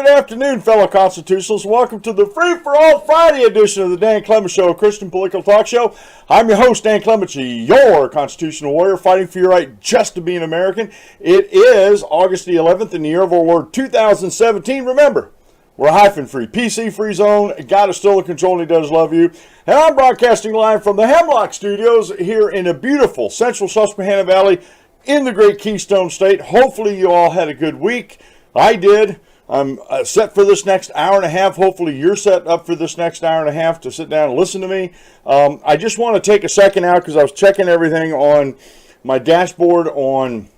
good afternoon, fellow constitutionalists. Welcome to the Free-4-All-Friday edition of the Dan Clements Show, a Christian political talk show. I'm your host, Dan Clements, your constitutional warrior, fighting for your right just to be an American. It is August the 11th in the year of our Lord 2017. Remember, we're hyphen-free, PC-free zone. God is still in control and He does love you. And I'm broadcasting live from the Hemlock Studios here in a beautiful central Susquehanna Valley in the great Keystone State. Hopefully you all had a good week. I did. I'm set for this next hour and a half. Hopefully you're set up for this next hour and a half to sit down and listen to me. I just want to take a second out because I was checking everything on my dashboard on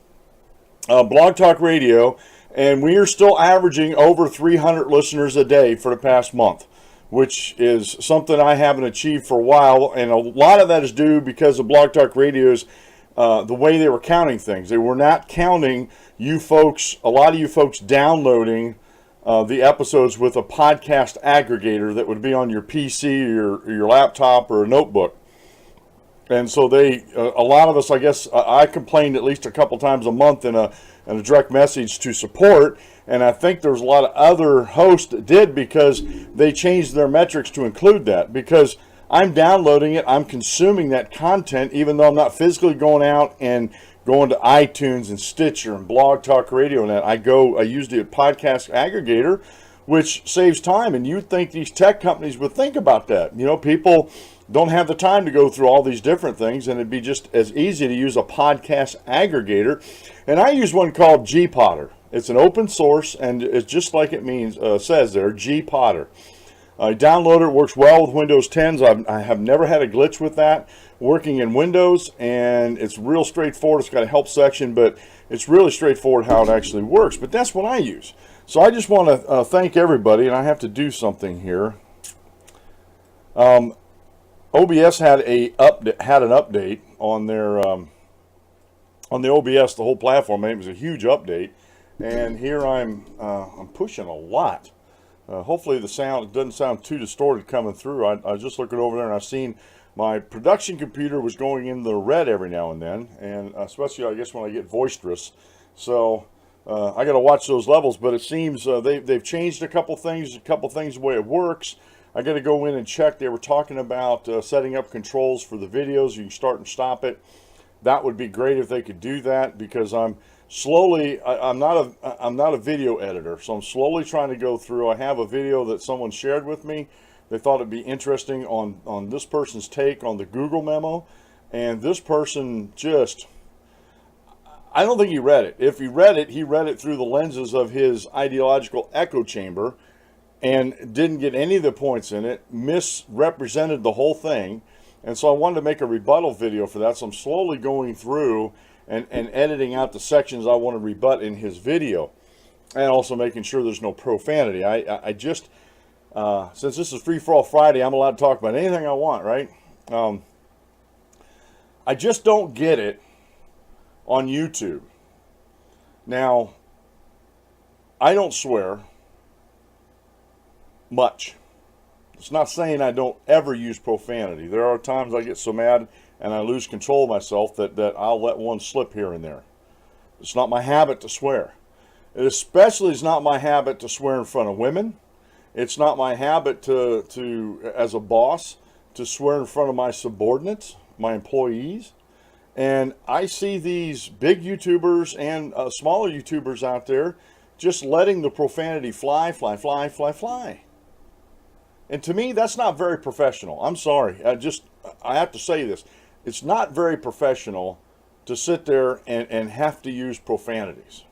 Blog Talk Radio, and we are still averaging over 300 listeners a day for the past month, which is something I haven't achieved for a while, and a lot of that is due because of Blog Talk Radio's the way they were counting things. They were not counting you folks, a lot of you folks downloading the episodes with a podcast aggregator that would be on your PC or your laptop or a notebook. And so they, a lot of us, I guess, I complained at least a couple times a month in a direct message to support, and I think there's a lot of other hosts that did because they changed their metrics to include that, because I'm downloading it, I'm consuming that content, even though I'm not physically going out and going to iTunes and Stitcher and Blog Talk Radio and that. I use the podcast aggregator, which saves time, and you'd think these tech companies would think about that. You know, people don't have the time to go through all these different things, and it'd be just as easy to use a podcast aggregator. And I use one called G-Potter. It's an open source, and it's just like it says there, G-Potter. I download it. Works well with Windows 10s. I have never had a glitch with that working in Windows, and it's real straightforward. It's got a help section, but it's really straightforward how it actually works. But that's what I use. So I just want to thank everybody, and I have to do something here. OBS had an update on their on the OBS, the whole platform. It was a huge update, and here I'm pushing a lot. Hopefully the sound doesn't sound too distorted coming through. I was just looking over there and I've seen my production computer was going in the red every now and then, and especially I guess when I get boisterous. So I got to watch those levels, but it seems they've changed a couple things the way it works. I got to go in and check. They were talking about setting up controls for the videos. You can start and stop it. That would be great if they could do that, because I'm not a video editor, so I'm slowly trying to go through. I have a video that someone shared with me. They thought it'd be interesting on this person's take on the Google memo, and this person just, I don't think he read it. If he read it through the lenses of his ideological echo chamber and didn't get any of the points in it, misrepresented the whole thing. And so I wanted to make a rebuttal video for that, so I'm slowly going through and editing out the sections I want to rebut in his video, and also making sure there's no profanity. I just, since this is Free-for-All-Friday, I'm allowed to talk about anything I want, right? I just don't get it on YouTube. Now, I don't swear much. It's not saying I don't ever use profanity. There are times I get so mad and I lose control of myself that I'll let one slip here and there. It's not my habit to swear. It especially is not my habit to swear in front of women. It's not my habit to as a boss, to swear in front of my subordinates, my employees. And I see these big YouTubers and smaller YouTubers out there just letting the profanity fly. And to me, that's not very professional. I'm sorry. I have to say this. It's not very professional to sit there and have to use profanities.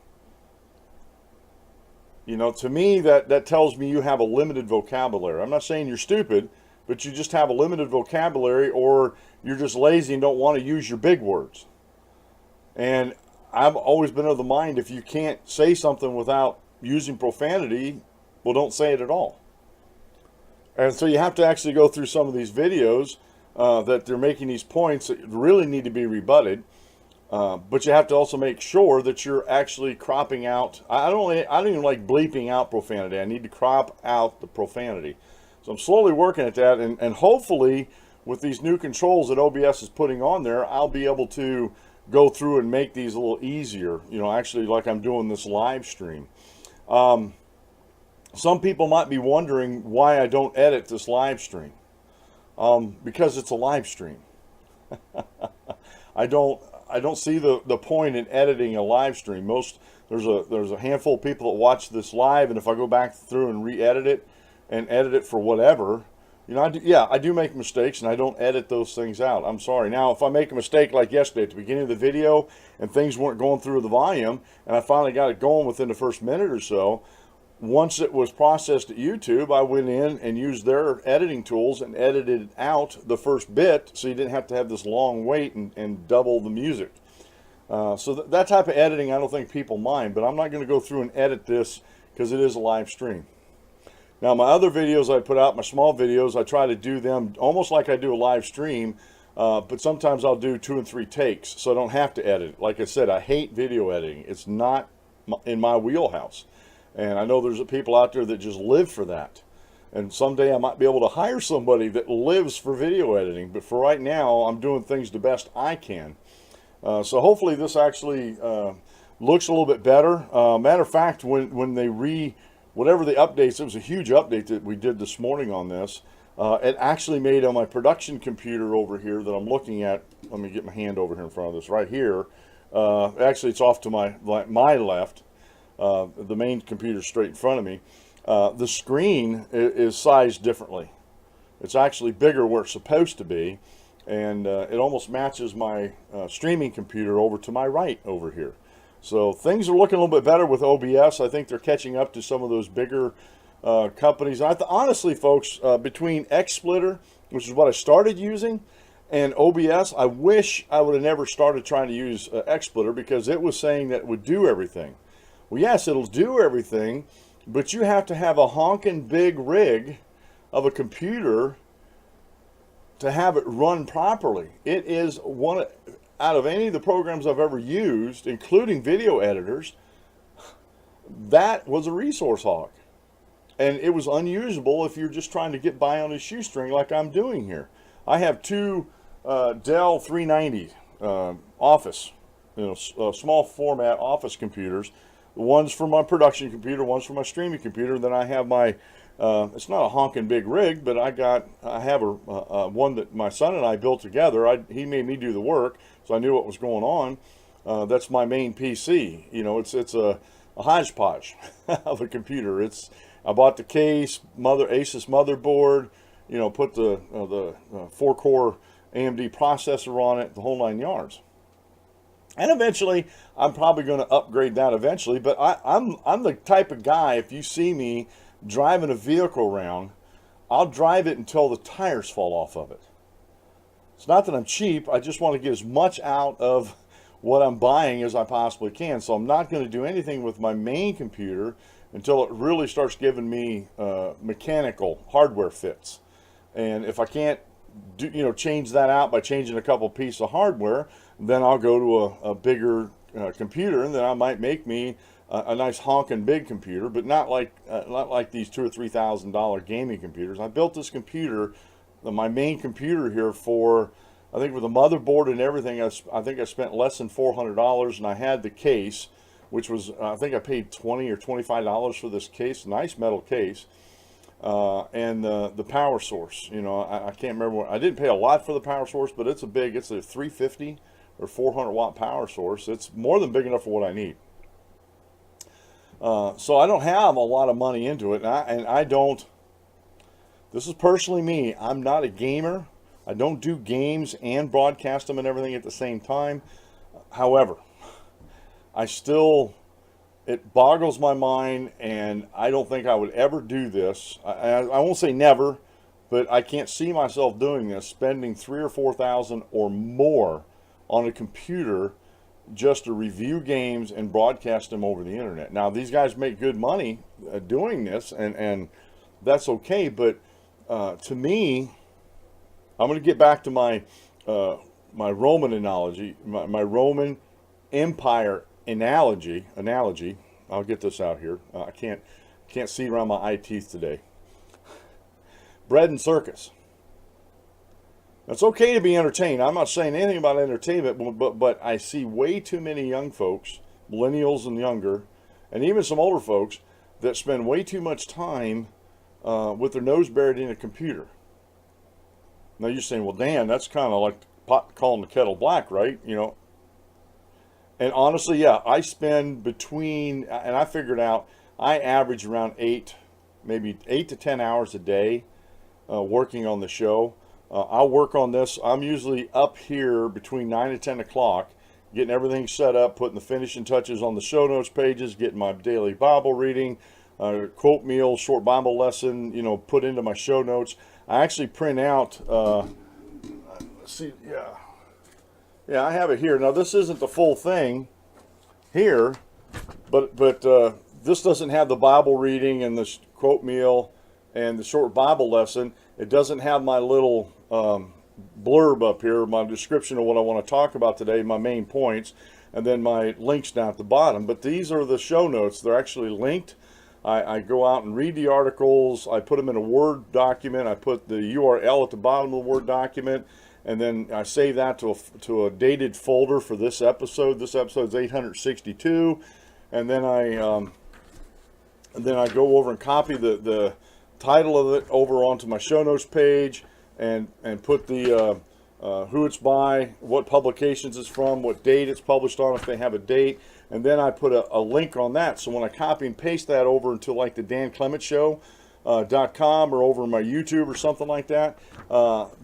You know, to me, that tells me you have a limited vocabulary. I'm not saying you're stupid, but you just have a limited vocabulary, or you're just lazy and don't want to use your big words. And I've always been of the mind, if you can't say something without using profanity, well, don't say it at all. And so you have to actually go through some of these videos that they're making these points that really need to be rebutted. But you have to also make sure that you're actually cropping out. I don't even like bleeping out profanity. I need to crop out the profanity. So I'm slowly working at that, and hopefully with these new controls that OBS is putting on there, I'll be able to go through and make these a little easier, you know, actually like I'm doing this live stream. Some people might be wondering why I don't edit this live stream. Because it's a live stream. I don't see the point in editing a live stream. There's a handful of people that watch this live, and if I go back through and re-edit it and edit it for whatever, I do make mistakes, and I don't edit those things out. I'm sorry. Now, if I make a mistake like yesterday at the beginning of the video and things weren't going through the volume, and I finally got it going within the first minute or so, once it was processed at YouTube, I went in and used their editing tools and edited out the first bit, so you didn't have to have this long wait and double the music. So that type of editing, I don't think people mind, but I'm not going to go through and edit this because it is a live stream. Now, my other videos I put out, my small videos, I try to do them almost like I do a live stream, but sometimes I'll do 2 and 3 takes, so I don't have to edit. Like I said, I hate video editing. It's not in my wheelhouse. And I know there's people out there that just live for that. And someday I might be able to hire somebody that lives for video editing. But for right now, I'm doing things the best I can. So hopefully this actually looks a little bit better. Matter of fact, when they whatever the updates, it was a huge update that we did this morning on this. It actually made on my production computer over here that I'm looking at. Let me get my hand over here in front of this right here. Actually, it's off to my left. The main computer straight in front of me. The screen is sized differently. It's actually bigger where it's supposed to be, and it almost matches my streaming computer over to my right over here. So things are looking a little bit better with OBS. I think they're catching up to some of those bigger companies. Honestly, folks, between XSplitter, which is what I started using, and OBS, I wish I would have never started trying to use XSplitter, because it was saying that it would do everything. Well, yes, it'll do everything, but you have to have a honking big rig of a computer to have it run properly. It is one out of any of the programs I've ever used, including video editors, that was a resource hog. And it was unusable if you're just trying to get by on a shoestring like I'm doing here. I have 2 Dell 390 Office, small format office computers. One's for my production computer, one's for my streaming computer. Then I have my, it's not a honking big rig, but I have one that my son and I built together. He made me do the work, so I knew what was going on. That's my main PC. It's a hodgepodge of a computer. I bought the case, Asus motherboard, put the 4-core AMD processor on it, the whole 9 yards. And eventually, I'm probably going to upgrade that eventually, but I'm the type of guy, if you see me driving a vehicle around, I'll drive it until the tires fall off of it. It's not that I'm cheap, I just want to get as much out of what I'm buying as I possibly can. So I'm not going to do anything with my main computer until it really starts giving me mechanical hardware fits. And if I can't change that out by changing a couple pieces of hardware, then I'll go to a bigger computer, and then I might make me a nice honking big computer, but not like these $2,000 or $3,000 gaming computers. I built this computer, my main computer here, for, I think with the motherboard and everything, I think I spent less than $400, and I had the case, which was, I think I paid $20 or $25 for this case, nice metal case. And the power source, I can't remember I didn't pay a lot for the power source, but it's a 350 or 400 watt power source. It's more than big enough for what I need. So I don't have a lot of money into it, and I don't, this is personally me, I'm not a gamer. I don't do games and broadcast them and everything at the same time. However, it boggles my mind, and I don't think I would ever do this. I won't say never, but I can't see myself doing this, spending $3,000 or $4,000 or more on a computer just to review games and broadcast them over the internet. Now, these guys make good money doing this, and that's okay, but to me, I'm going to get back to my Roman analogy, my Roman Empire analogy. I'll get this out here. I can't see around my eye teeth today. Bread and circus. It's okay to be entertained. I'm not saying anything about entertainment, but I see way too many young folks, millennials and younger, and even some older folks, that spend way too much time with their nose buried in a computer. Now you're saying, well, Dan, that's kind of like pot calling the kettle black, right? You know. And honestly, yeah, I spend between, and I figured out, I average around maybe 8 to 10 hours a day working on the show. I'll work on this. I'm usually up here between 9 and 10 o'clock, getting everything set up, putting the finishing touches on the show notes pages, getting my daily Bible reading, quote meal, short Bible lesson, you know, put into my show notes. I actually print out, let's see, yeah, I have it here. Now, this isn't the full thing here, but this doesn't have the Bible reading and the quote meal and the short Bible lesson. It doesn't have my little blurb up here, my description of what I want to talk about today, my main points, and then my links down at the bottom. But these are the show notes. They're actually linked. I go out and read the articles. I put them in a Word document. I put the URL at the bottom of the Word document, and then I save that to a dated folder for this episode. This episode is 862, and then I go over and copy the title of it over onto my show notes page, and put the who it's by, what publications it's from, what date it's published on, if they have a date, and then I put a link on that. So when I copy and paste that over into like the DanClementShow.com or over my YouTube or something like that,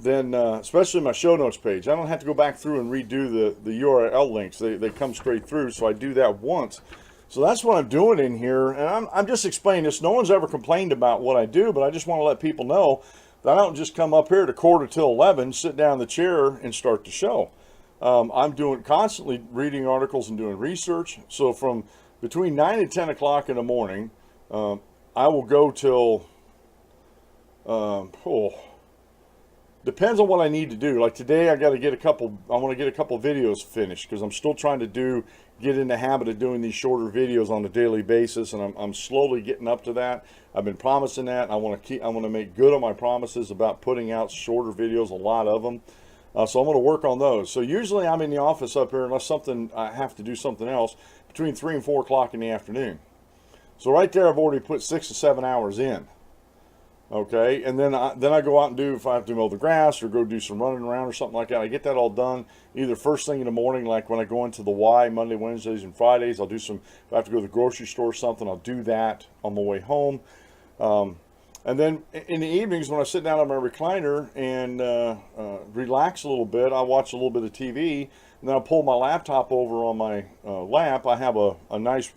then especially my show notes page, I don't have to go back through and redo the URL links. They come straight through, so I do that once. So that's what I'm doing in here, and I'm just explaining this. No one's ever complained about what I do, but I just want to let people know that I don't just come up here to quarter till 11, sit down in the chair, and start the show. I'm constantly reading articles and doing research. So from between 9 and 10 o'clock in the morning, I will go till, depends on what I need to do. Like today, I want to get a couple videos finished because I'm still trying to get in the habit of doing these shorter videos on a daily basis, and I'm slowly getting up to that. I've been promising that. I want to make good on my promises about putting out shorter videos, a lot of them. So I'm going to work on those. So usually I'm in the office up here unless I have to do something else between 3 and 4 o'clock in the afternoon. So right there, I've already put 6 to 7 hours in. Okay, and then I go out and if I have to mow the grass or go do some running around or something like that, I get that all done either first thing in the morning, like when I go into the Y, Monday, Wednesdays, and Fridays. I'll do if I have to go to the grocery store or something, I'll do that on my way home. And then in the evenings when I sit down on my recliner and relax a little bit, I watch a little bit of TV, and then I'll pull my laptop over on my lap. I have a nice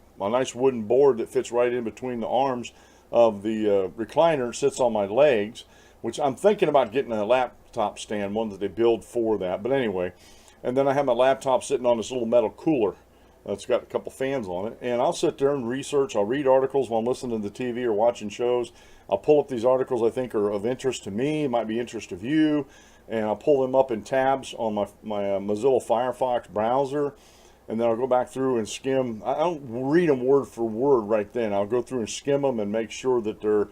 wooden board that fits right in between the arms of the recliner. It sits on my legs, which I'm thinking about getting a laptop stand, one that they build for that. But anyway, and then I have my laptop sitting on this little metal cooler. It's got a couple fans on it, and I'll sit there and research. I'll read articles while I'm listening to the TV or watching shows. I'll pull up these articles I think are of interest to me, might be interest of you, and I'll pull them up in tabs on my Mozilla Firefox browser, and then I'll go back through and skim. I don't read them word for word right then. I'll go through and skim them and make sure that they're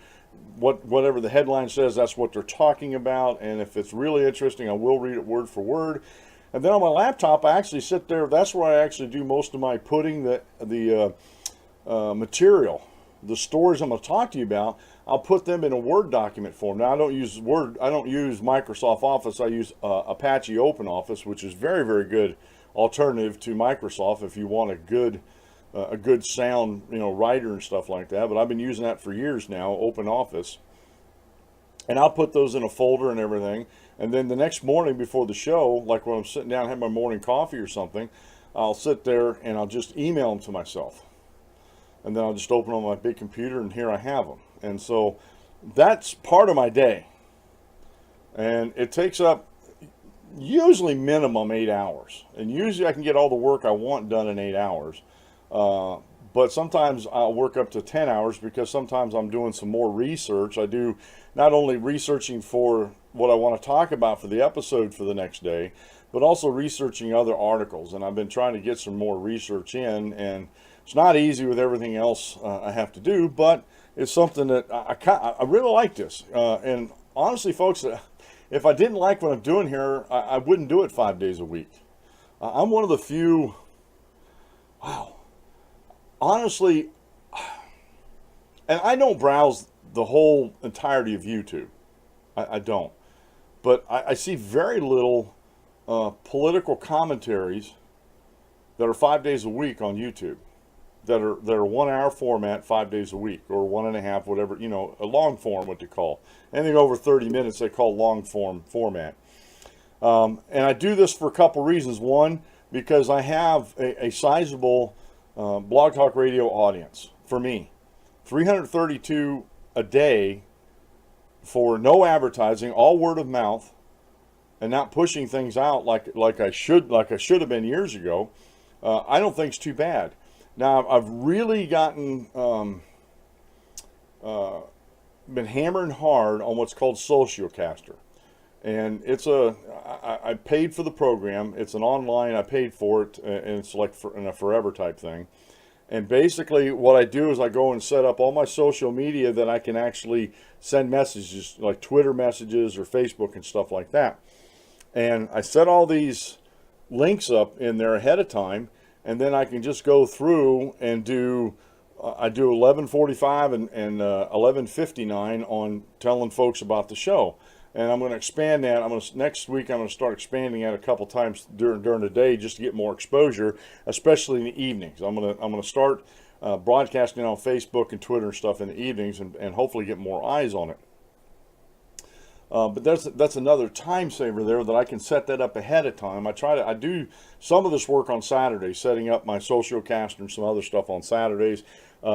whatever the headline says, that's what they're talking about, and if it's really interesting, I will read it word for word. And then on my laptop, I actually sit there. That's where I actually do most of my putting the material, the stories I'm going to talk to you about. I'll put them in a Word document form. Now I don't use Word. I don't use Microsoft Office. I use Apache OpenOffice, which is very, very good alternative to Microsoft if you want a good sound, writer and stuff like that. But I've been using that for years now, OpenOffice. And I'll put those in a folder and everything. And then the next morning before the show, like when I'm sitting down and have my morning coffee or something, I'll sit there and I'll just email them to myself. And then I'll just open on my big computer, and here I have them. And so that's part of my day. And it takes up usually minimum 8 hours. And usually I can get all the work I want done in 8 hours. But sometimes I'll work up to 10 hours because sometimes I'm doing some more research. I do not only researching for what I want to talk about for the episode for the next day, but also researching other articles. And I've been trying to get some more research in, and it's not easy with everything else I have to do, but it's something that I really like this. And honestly, folks, if I didn't like what I'm doing here, I wouldn't do it 5 days a week. I'm one of the few, honestly, and I don't browse the whole entirety of YouTube. I don't. But I see very little political commentaries that are 5 days a week on YouTube, that are 1 hour format 5 days a week, or 1.5, whatever, you know, a long form, what they call. Anything over 30 minutes they call long form format. And I do this for a couple reasons. One, because I have a sizable Blog Talk Radio audience. For me, 332 a day for no advertising, all word of mouth, and not pushing things out like I should have been years ago. I don't think it's too bad. Now I've really gotten been hammering hard on what's called Socialcaster, and it's I paid for the program. It's an online. I paid for it, and it's like in a forever type thing. And basically what I do is I go and set up all my social media that I can actually send messages, like Twitter messages or Facebook and stuff like that. And I set all these links up in there ahead of time, and then I can just go through and do, I do 11:45 and 11:59 on telling folks about the show. And I'm going to expand that. Next week I'm going to start expanding that a couple times during the day, just to get more exposure, especially in the evenings. I'm going to start broadcasting on Facebook and Twitter and stuff in the evenings, and hopefully get more eyes on it. But that's another time saver there, that I can set that up ahead of time. I do some of this work on Saturdays, setting up my Socialcaster and some other stuff on Saturdays,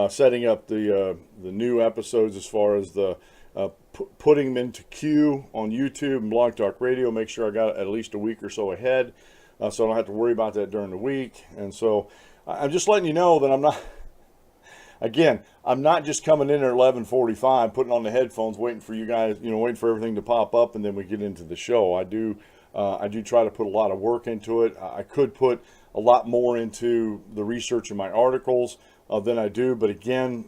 setting up the new episodes as far as the putting them into queue on YouTube and Blog Talk Radio. Make sure I got at least a week or so ahead, so I don't have to worry about that during the week. And so I'm just letting you know that I'm not. Again, I'm not just coming in at 11:45, putting on the headphones, waiting for you guys, waiting for everything to pop up, and then we get into the show. I do try to put a lot of work into it. I could put a lot more into the research in my articles than I do, but again,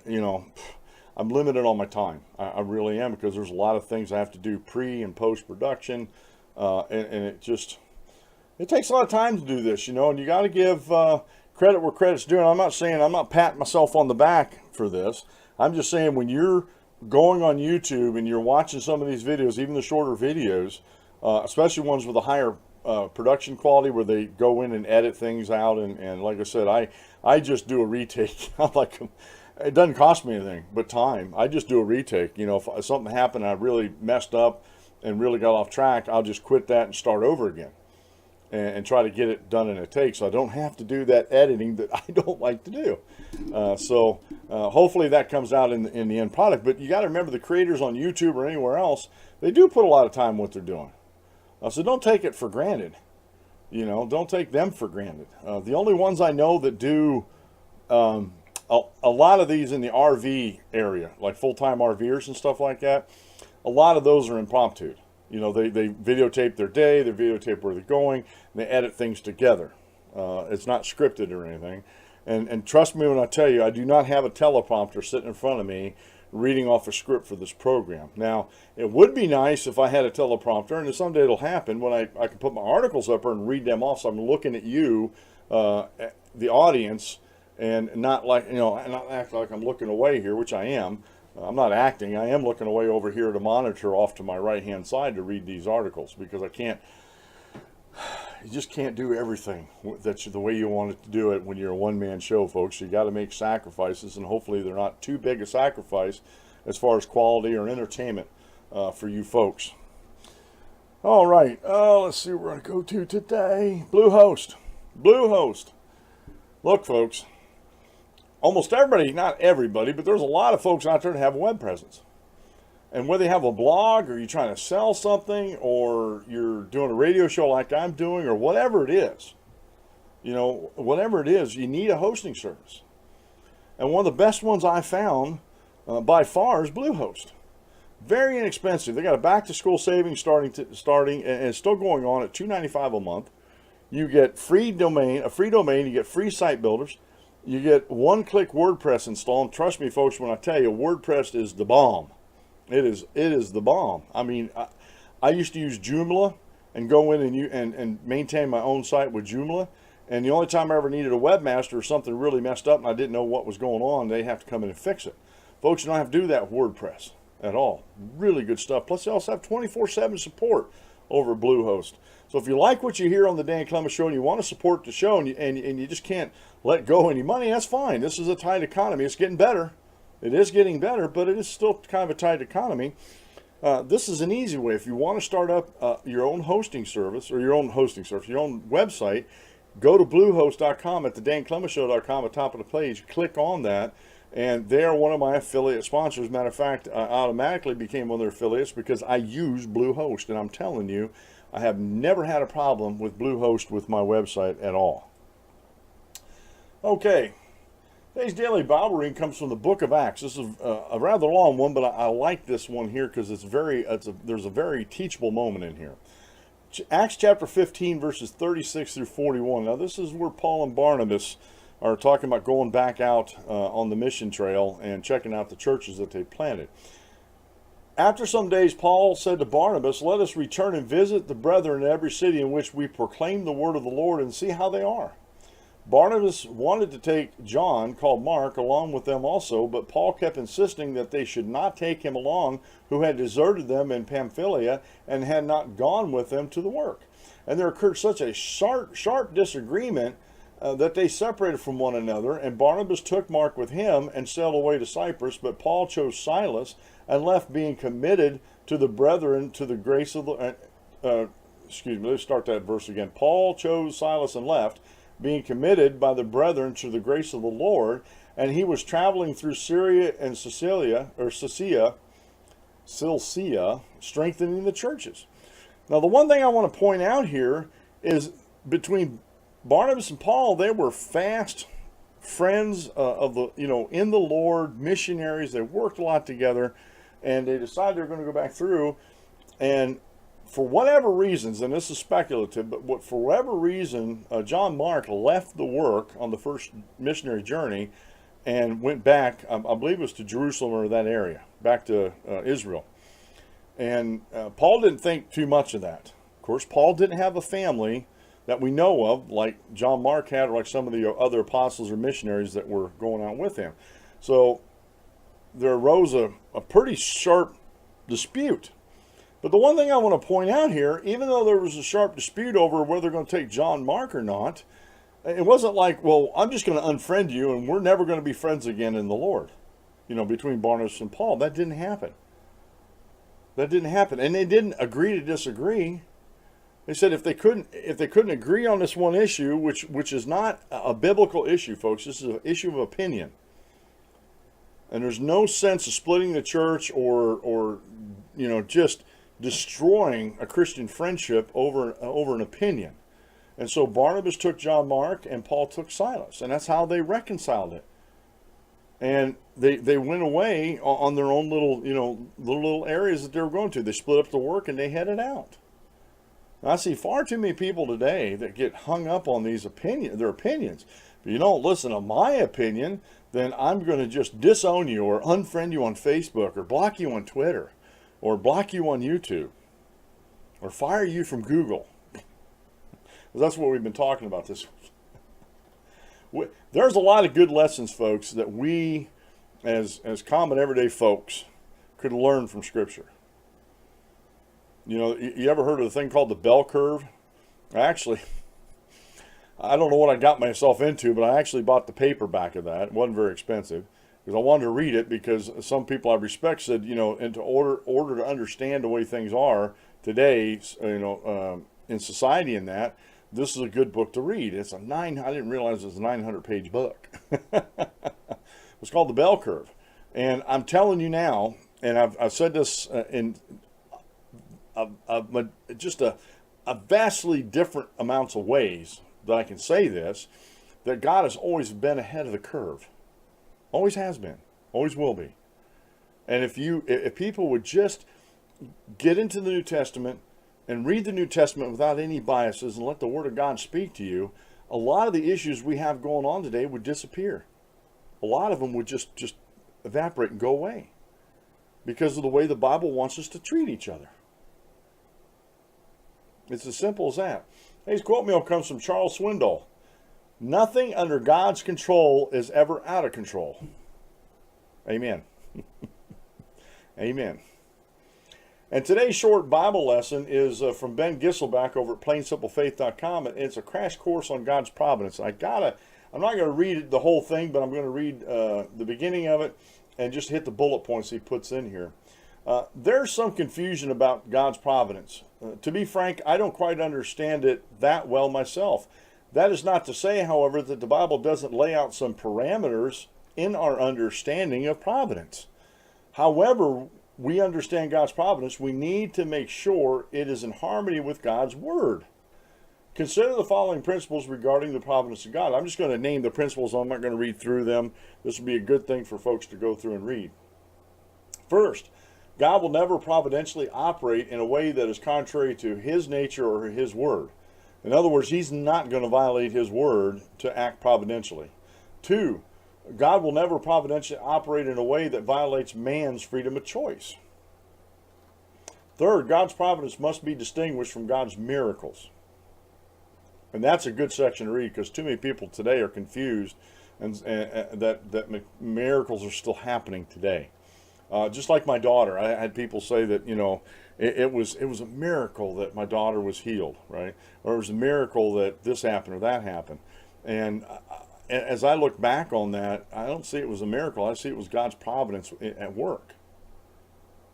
I'm limited on my time. I really am, because there's a lot of things I have to do pre and post production, and it takes a lot of time to do this, and you got to give credit where credit's due. I'm not patting myself on the back for this. I'm just saying, when you're going on YouTube and you're watching some of these videos, even the shorter videos, especially ones with a higher production quality, where they go in and edit things out, and like I said, I just do a retake. I'm like, it doesn't cost me anything but time. I just do a retake. If something happened and I really messed up and really got off track, I'll just quit that and start over again, and try to get it done in a take, so I don't have to do that editing that I don't like to do. So hopefully that comes out in the end product. But you got to remember, the creators on YouTube or anywhere else, they do put a lot of time in what they're doing. So don't take it for granted. Don't take them for granted. The only ones I know that do a lot of these in the RV area, like full-time RVers and stuff like that, a lot of those are impromptu. They videotape their day, they videotape where they're going, and they edit things together. It's not scripted or anything. And trust me when I tell you, I do not have a teleprompter sitting in front of me reading off a script for this program. Now, it would be nice if I had a teleprompter, and someday it'll happen, when I can put my articles up there and read them off, so I'm looking at you, the audience, and not not act like I'm looking away here, which I am. I'm not acting. I am looking away over here at a monitor off to my right-hand side to read these articles, because you just can't do everything that's the way you want it to do it when you're a one-man show, folks. You got to make sacrifices, and hopefully they're not too big a sacrifice as far as quality or entertainment for you folks. All right, let's see what we're going to go to today. Bluehost. Look, folks. Almost everybody, not everybody, but there's a lot of folks out there that have a web presence. And whether you have a blog, or you're trying to sell something, or you're doing a radio show like I'm doing, or whatever it is, you need a hosting service. And one of the best ones I found by far is Bluehost. Very inexpensive. They got a back-to-school savings starting, and it's still going on at $2.95 a month. You get a free domain, you get free site builders. You get one-click WordPress installed. Trust me, folks, when I tell you, WordPress is the bomb. It is the bomb. I mean, I used to use Joomla and go in and maintain my own site with Joomla. And the only time I ever needed a webmaster or something really messed up and I didn't know what was going on, they have to come in and fix it. Folks, you don't have to do that with WordPress at all. Really good stuff. Plus, they also have 24/7 support over at Bluehost. So if you like what you hear on the Dan Clemens Show and you want to support the show and you just can't let go any money, that's fine. This is a tight economy. It's getting better. It is getting better, but it is still kind of a tight economy. This is an easy way. If you want to start up your own hosting service, or your own website, go to bluehost.com at the danclemenshow.com at the top of the page. Click on that, and they are one of my affiliate sponsors. Matter of fact, I automatically became one of their affiliates because I use Bluehost, and I'm telling you, I have never had a problem with Bluehost with my website at all. Okay, today's daily Bible reading comes from the book of Acts. This is a rather long one, but I like this one here because there's a very teachable moment in here. Acts chapter 15, verses 36 through 41. Now, this is where Paul and Barnabas are talking about going back out on the mission trail and checking out the churches that they planted. After some days, Paul said to Barnabas, "Let us return and visit the brethren in every city in which we proclaim the word of the Lord and see how they are." Barnabas wanted to take John, called Mark, along with them also, but Paul kept insisting that they should not take him along, who had deserted them in Pamphylia and had not gone with them to the work. And there occurred such a sharp disagreement that they separated from one another, and Barnabas took Mark with him and sailed away to Cyprus, but Paul chose Silas and left, being committed to the brethren to the grace of the... let's start that verse again. Paul chose Silas and left, being committed by the brethren to the grace of the Lord, and he was traveling through Syria and Cilicia, strengthening the churches. Now, the one thing I want to point out here is between Barnabas and Paul, they were fast friends of the, in the Lord, missionaries. They worked a lot together, and they decided they're going to go back through. And for whatever reasons, and this is speculative, but for whatever reason, John Mark left the work on the first missionary journey and went back, I believe it was to Jerusalem or that area, back to Israel. And Paul didn't think too much of that. Of course, Paul didn't have a family that we know of, like John Mark had, or like some of the other apostles or missionaries that were going out with him. So there arose a pretty sharp dispute. But the one thing I want to point out here, even though there was a sharp dispute over whether they're going to take John Mark or not, it wasn't like, well, I'm just going to unfriend you and we're never going to be friends again in the Lord, between Barnabas and Paul. That didn't happen. That didn't happen. And they didn't agree to disagree. They said if they couldn't agree on this one issue, which is not a biblical issue, folks, this is an issue of opinion. And there's no sense of splitting the church or just destroying a Christian friendship over an opinion. And so Barnabas took John Mark and Paul took Silas, and that's how they reconciled it. And they went away on their own little areas that they were going to. They split up the work and they headed out. Now, I see far too many people today that get hung up on their opinions. If you don't listen to my opinion, then I'm going to just disown you or unfriend you on Facebook or block you on Twitter or block you on YouTube or fire you from Google. That's what we've been talking about this week. There's a lot of good lessons, folks, that we as common everyday folks could learn from Scripture. You ever heard of the thing called the bell curve? Actually, I don't know what I got myself into, but I actually bought the paperback of that. It wasn't very expensive because I wanted to read it, because some people I respect said, and to order to understand the way things are today, in society and that, this is a good book to read. I didn't realize it was a 900-page book. It's called The Bell Curve. And I'm telling you now, and I've said this in just a vastly different amounts of ways that I can say this, that God has always been ahead of the curve. Always has been. Always will be. And if people would just get into the New Testament and read the New Testament without any biases and let the Word of God speak to you, a lot of the issues we have going on today would disappear. A lot of them would just evaporate and go away because of the way the Bible wants us to treat each other. It's as simple as that. Today's quote meal comes from Charles Swindoll. Nothing under God's control is ever out of control. Amen. Amen. And today's short Bible lesson is from Ben Gisselback over at plainsimplefaith.com. And it's a crash course on God's providence. I'm not going to read the whole thing, but I'm going to read the beginning of it and just hit the bullet points he puts in here. There's some confusion about God's providence. To be frank, I don't quite understand it that well myself. That is not to say, however, that the Bible doesn't lay out some parameters in our understanding of providence. However, we understand God's providence, we need to make sure it is in harmony with God's Word. Consider the following principles regarding the providence of God. I'm just going to name the principles. I'm not going to read through them. This will be a good thing for folks to go through and read. First, God will never providentially operate in a way that is contrary to His nature or His Word. In other words, He's not going to violate His Word to act providentially. Two, God will never providentially operate in a way that violates man's freedom of choice. Third, God's providence must be distinguished from God's miracles. And that's a good section to read because too many people today are confused and that miracles are still happening today. Just like my daughter, I had people say that, it was a miracle that my daughter was healed, right? Or it was a miracle that this happened or that happened. And as I look back on that, I don't see it was a miracle. I see it was God's providence at work.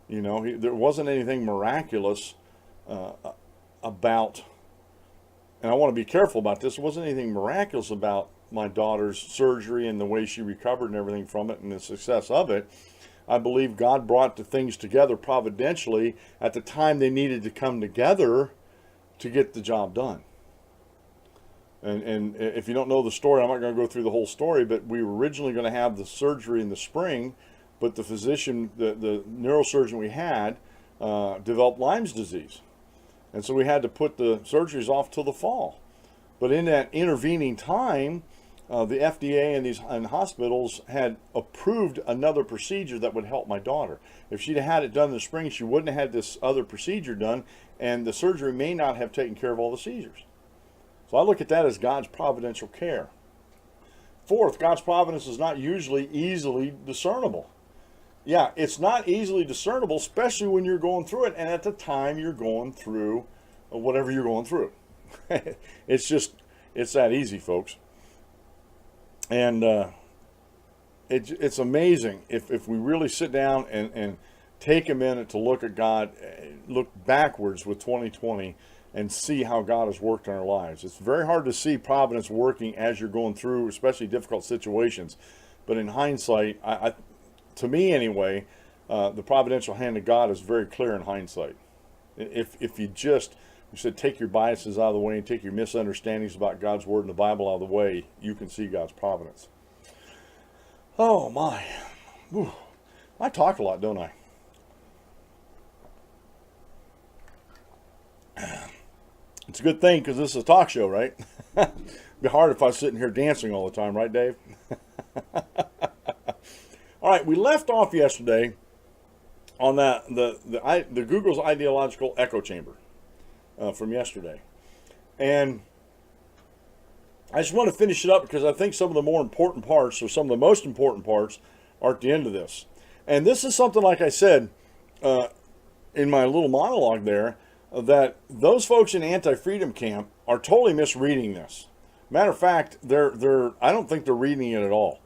There wasn't anything miraculous about, and I want to be careful about this, there wasn't anything miraculous about my daughter's surgery and the way she recovered and everything from it and the success of it. I believe God brought the things together providentially at the time they needed to come together to get the job done. And if you don't know the story, I'm not going to go through the whole story, but we were originally going to have the surgery in the spring, but the physician, the neurosurgeon we had, developed Lyme's disease. And so we had to put the surgeries off till the fall. But in that intervening time, the FDA and hospitals had approved another procedure that would help my daughter. If she'd had it done in the spring, she wouldn't have had this other procedure done, and the surgery may not have taken care of all the seizures. So I look at that as God's providential care. Fourth, God's providence is not usually easily discernible. Yeah, it's not easily discernible, especially when you're going through it and at the time you're going through whatever you're going through. It's that easy, folks. And it's amazing if we really sit down and take a minute to look at God, look backwards with 2020 and see how God has worked in our lives. It's very hard to see providence working as you're going through, especially difficult situations. But in hindsight, to me anyway, the providential hand of God is very clear in hindsight. If you said take your biases out of the way and take your misunderstandings about God's Word and the Bible out of the way, you can see God's providence. Oh my. Whew. I talk a lot, don't I? It's a good thing because this is a talk show, right? It'd be hard if I was sitting here dancing all the time, right, Dave? All right, we left off yesterday on that the Google's Ideological Echo Chamber from yesterday, and I just want to finish it up because I think some of the more important parts, or some of the most important parts, are at the end of this. And this is something, like I said in my little monologue there, that those folks in anti-freedom camp are totally misreading this. Matter of fact, I don't think they're reading it at all.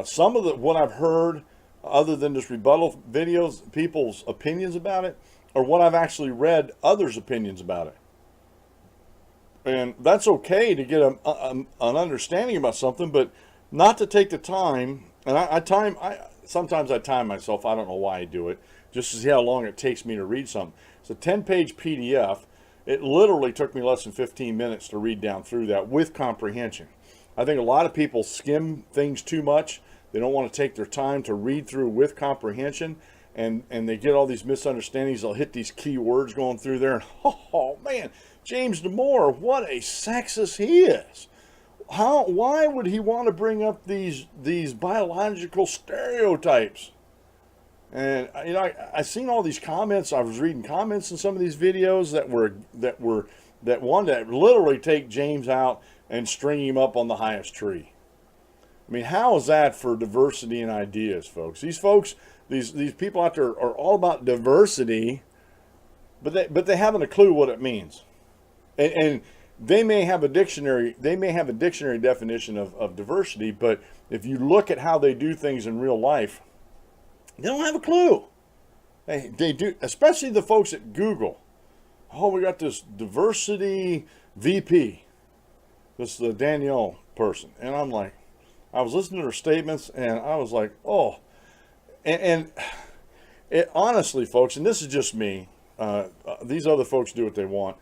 Some of what I've heard, other than just rebuttal videos, people's opinions about it, or what I've actually read others' opinions about it. And that's okay to get an understanding about something, but not to take the time. And sometimes I time myself. I don't know why I do it, just to see how long it takes me to read something. It's a 10-page PDF. It literally took me less than 15 minutes to read down through that with comprehension. I think a lot of people skim things too much. They don't want to take their time to read through with comprehension, and they get all these misunderstandings. They'll hit these key words going through there, and oh man, James Damore, what a sexist he is. Why would he want to bring up these biological stereotypes? And I seen all these comments. I was reading comments in some of these videos that wanted to literally take James out and string him up on the highest tree. I mean, how is that for diversity in ideas, folks? These folks These people out there are all about diversity, but they haven't a clue what it means. And they may have a dictionary definition of diversity, but if you look at how they do things in real life, they don't have a clue. They do, especially the folks at Google. Oh, we got this diversity VP, this Danielle person, and I'm like, I was listening to her statements, and I was like, oh, and it, honestly, folks, and this is just me. These other folks do what they want.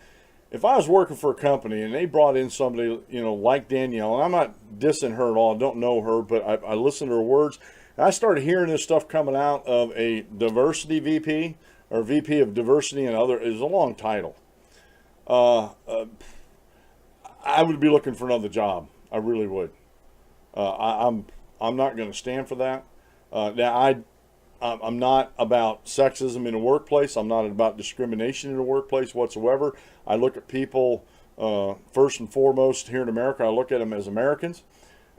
If I was working for a company and they brought in somebody, like Danielle, and I'm not dissing her at all, I don't know her, but I listen to her words, and I started hearing this stuff coming out of a diversity VP, or VP of diversity and other, is a long title. I would be looking for another job. I really would. I'm not going to stand for that. Now, I'm not about sexism in the workplace. I'm not about discrimination in the workplace whatsoever. I look at people, first and foremost here in America, I look at them as Americans.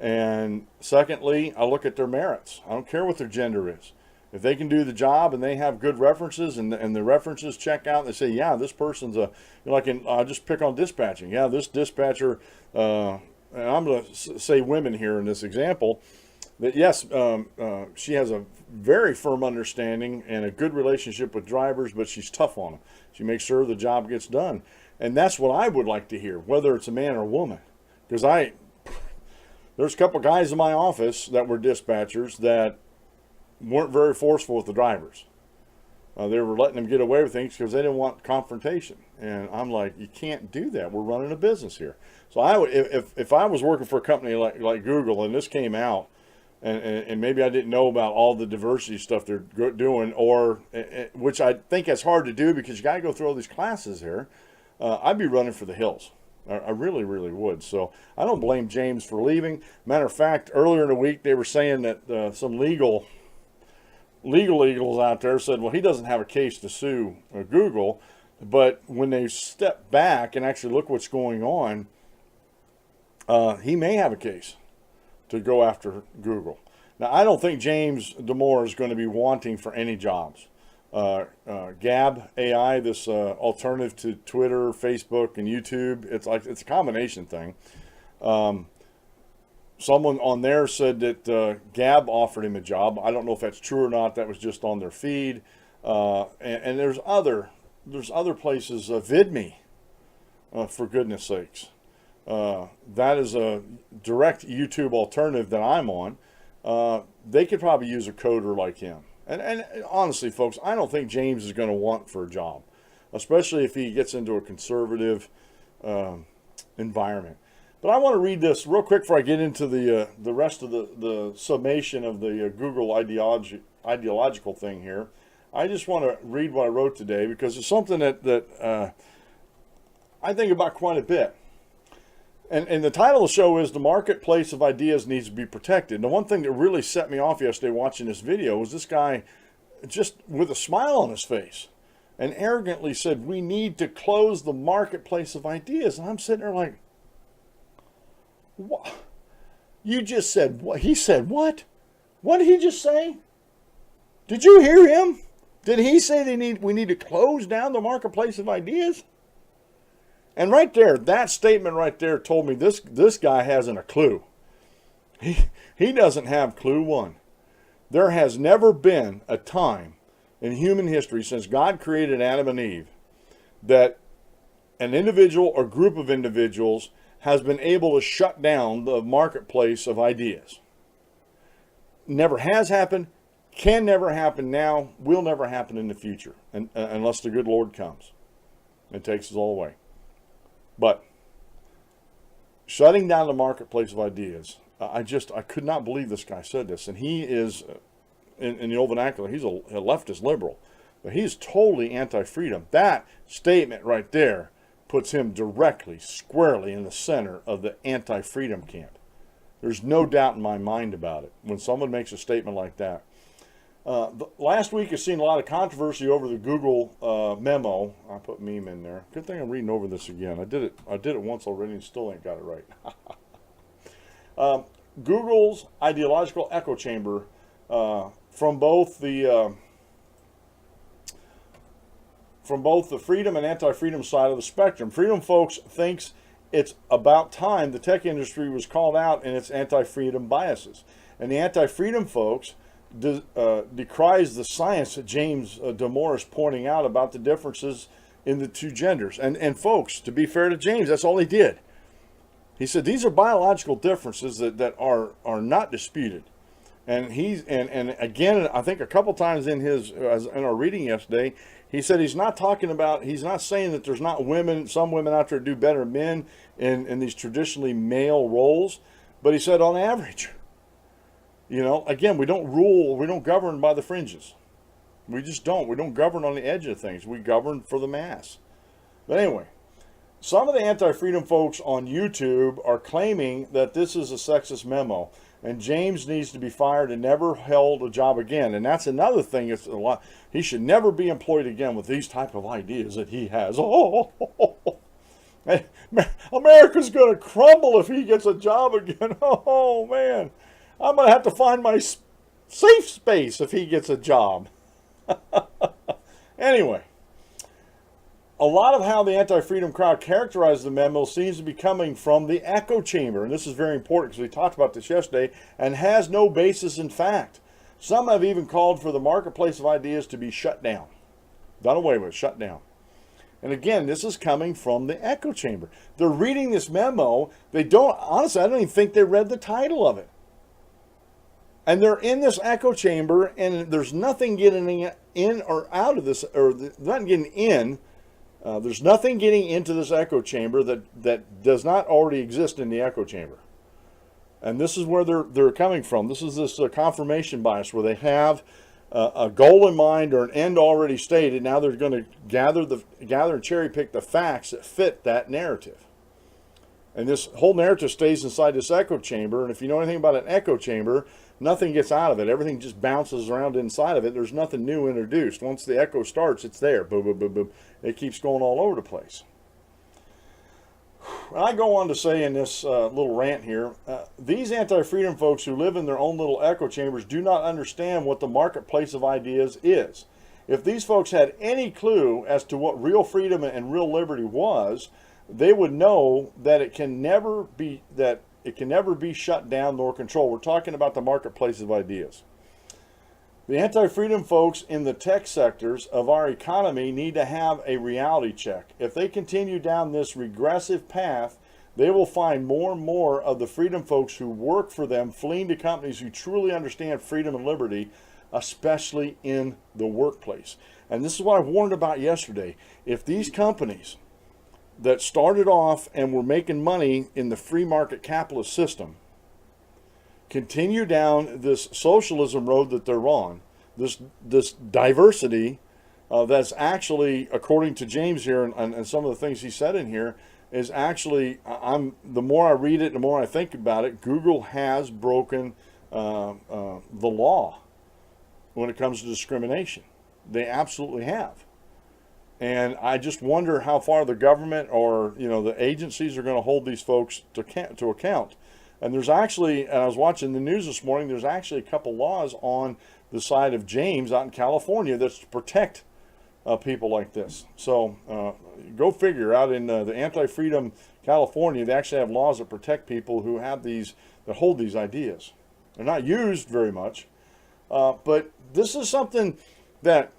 And secondly, I look at their merits. I don't care what their gender is. If they can do the job and they have good references and the references check out and they say, yeah, this person's I'll just pick on dispatching. Yeah, this dispatcher, and I'm going to say women here in this example, that yes, she has a very firm understanding and a good relationship with drivers, but she's tough on them. She makes sure the job gets done. And that's what I would like to hear, whether it's a man or a woman. Because there's a couple guys in my office that were dispatchers that weren't very forceful with the drivers. They were letting them get away with things because they didn't want confrontation. And I'm like, you can't do that. We're running a business here. So I would, if I was working for a company like Google and this came out, and maybe I didn't know about all the diversity stuff they're doing, or which I think is hard to do because you got to go through all these classes here, I'd be running for the hills. I really, really would. So I don't blame James for leaving. Matter of fact, earlier in the week they were saying that some legal eagles out there said, well, he doesn't have a case to sue Google, but when they step back and actually look what's going on, he may have a case to go after Google. Now, I don't think James Damore is going to be wanting for any jobs. Gab AI, this alternative to Twitter, Facebook, and YouTube, it's a combination thing. Someone on there said that Gab offered him a job. I don't know if that's true or not. That was just on their feed. And there's other places. VidMe, for goodness sakes. That is a direct YouTube alternative that I'm on. They could probably use a coder like him. And honestly, folks, I don't think James is going to want for a job, especially if he gets into a conservative environment. But I want to read this real quick before I get into the rest of the summation of the Google ideological thing here. I just want to read what I wrote today because it's something that I think about quite a bit. And the title of the show is The Marketplace of Ideas Needs to be Protected. And the one thing that really set me off yesterday watching this video was this guy just with a smile on his face and arrogantly said, we need to close the marketplace of ideas. And I'm sitting there like, what? You just said what? He said what? What did he just say? Did you hear him? Did he say we need to close down the marketplace of ideas? And right there, that statement right there told me this guy hasn't a clue. He doesn't have clue one. There has never been a time in human history since God created Adam and Eve that an individual or group of individuals has been able to shut down the marketplace of ideas. Never has happened, can never happen now, will never happen in the future, unless the good Lord comes and takes us all away. But shutting down the marketplace of ideas, I could not believe this guy said this. And he is, in the old vernacular, he's a leftist liberal. But he's totally anti-freedom. That statement right there puts him directly, squarely in the center of the anti-freedom camp. There's no doubt in my mind about it when someone makes a statement like that. Last week I've seen a lot of controversy over the Google memo. I put meme in there. Good thing I'm reading over this again. I did it once already and still ain't got it right. Google's Ideological Echo Chamber from both the freedom and anti-freedom side of the spectrum. Freedom folks thinks it's about time the tech industry was called out in its anti-freedom biases. And the anti-freedom folks decries the science that James Damore is pointing out about the differences in the two genders. And folks, to be fair to James, that's all he did. He said these are biological differences that are not disputed. And and again, I think a couple times in our reading yesterday, he said he's not saying that there's not some women out there do better than men in these traditionally male roles, but he said on average, again, we don't govern by the fringes. We just don't. We don't govern on the edge of things. We govern for the mass. But anyway, some of the anti-freedom folks on YouTube are claiming that this is a sexist memo, and James needs to be fired and never held a job again. And that's another thing. It's a lot. He should never be employed again with these type of ideas that he has. America's going to crumble if he gets a job again. Oh, man. I'm going to have to find my safe space if he gets a job. Anyway, a lot of how the anti-freedom crowd characterizes the memo seems to be coming from the echo chamber. And this is very important because we talked about this yesterday and has no basis in fact. Some have even called for the marketplace of ideas to be shut down. Done away with, shut down. And again, this is coming from the echo chamber. They're reading this memo. Honestly, I don't even think they read the title of it. And they're in this echo chamber, and there's nothing getting in or out of this, or not getting in. There's nothing getting into this echo chamber that does not already exist in the echo chamber. And this is where they're coming from. This is this confirmation bias where they have a goal in mind or an end already stated. Now they're going to gather and cherry pick the facts that fit that narrative. And this whole narrative stays inside this echo chamber. And if you know anything about an echo chamber, nothing gets out of it. Everything just bounces around inside of it. There's nothing new introduced. Once the echo starts, it's there. Boom, boom, boom, boom. It keeps going all over the place. And I go on to say in this little rant here, these anti-freedom folks who live in their own little echo chambers do not understand what the marketplace of ideas is. If these folks had any clue as to what real freedom and real liberty was, they would know that it can never be shut down nor controlled. We're talking about the marketplace of ideas. The anti-freedom folks in the tech sectors of our economy need to have a reality check. If they continue down this regressive path, they will find more and more of the freedom folks who work for them fleeing to companies who truly understand freedom and liberty, especially in the workplace. And this is what I warned about yesterday. If these companies that started off and were making money in the free market capitalist system continue down this socialism road that they're on, this diversity that's actually, according to James here and some of the things he said in here, is actually, the more I read it, the more I think about it, Google has broken the law when it comes to discrimination. They absolutely have. And I just wonder how far the government or the agencies are going to hold these folks to account. And there's actually, and I was watching the news this morning, there's actually a couple laws on the side of James out in California that's to protect people like this. So go figure, out in the anti-freedom California, they actually have laws that protect people who have that hold these ideas. They're not used very much, but this is something that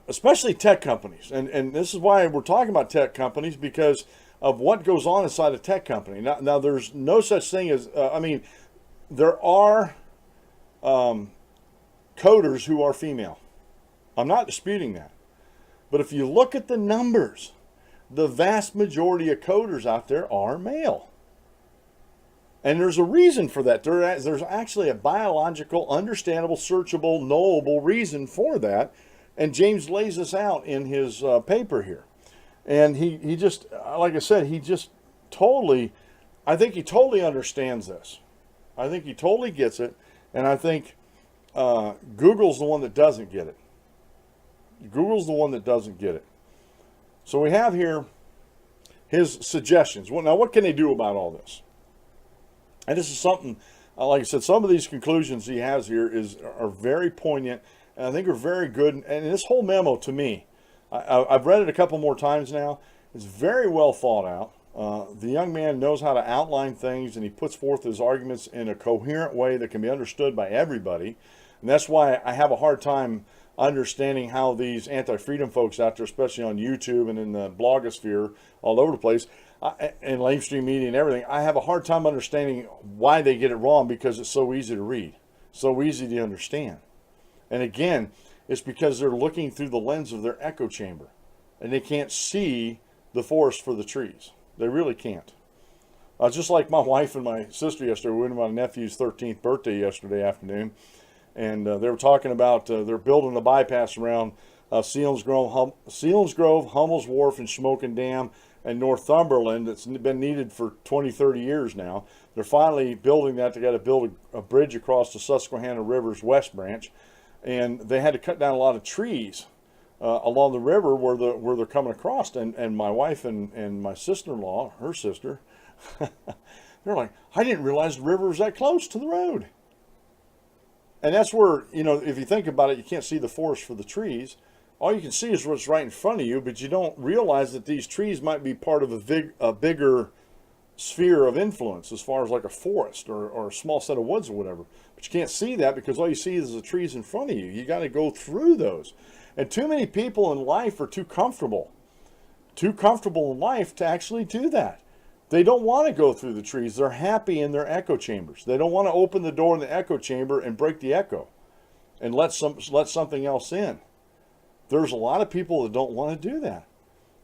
especially tech companies, and this is why we're talking about tech companies, because of what goes on inside a tech company. Now there's no such thing as, there are coders who are female. I'm not disputing that. But if you look at the numbers, the vast majority of coders out there are male. And there's a reason for that. There's actually a biological, understandable, searchable, knowable reason for that. And James lays this out in his paper here. And he just, like I said, I think he totally understands this. I think he totally gets it. And I think Google's the one that doesn't get it. Google's the one that doesn't get it. So we have here his suggestions. Well, now, what can they do about all this? And this is something like I said, some of these conclusions he has here are very poignant, and I think are very good. And this whole memo, to me, I've read it a couple more times now. It's very well thought out. The young man knows how to outline things, and he puts forth his arguments in a coherent way that can be understood by everybody. And that's why I have a hard time understanding how these anti-freedom folks out there, especially on YouTube and in the blogosphere all over the place, and mainstream media and everything, I have a hard time understanding why they get it wrong, because it's so easy to read, so easy to understand. And again, it's because they're looking through the lens of their echo chamber, and they can't see the forest for the trees. They really can't. Just like my wife and my sister yesterday, we went to my nephew's 13th birthday yesterday afternoon, and they were talking about they're building a bypass around Sealands Grove, Hummel's Wharf, and Smoking Dam, and Northumberland that's been needed for 20, 30 years now. They're finally building that. They got to build a bridge across the Susquehanna River's west branch, and they had to cut down a lot of trees along the river where they're coming across. And my wife and my sister-in-law, her sister, they're like, I didn't realize the river was that close to the road. And that's where, if you think about it, you can't see the forest for the trees. All you can see is what's right in front of you, but you don't realize that these trees might be part of a bigger sphere of influence, as far as like a forest or a small set of woods or whatever. But you can't see that because all you see is the trees in front of you. You got to go through those. And too many people in life are too comfortable in life to actually do that. They don't want to go through the trees. They're happy in their echo chambers. They don't want to open the door in the echo chamber and break the echo and let something else in. There's a lot of people that don't want to do that.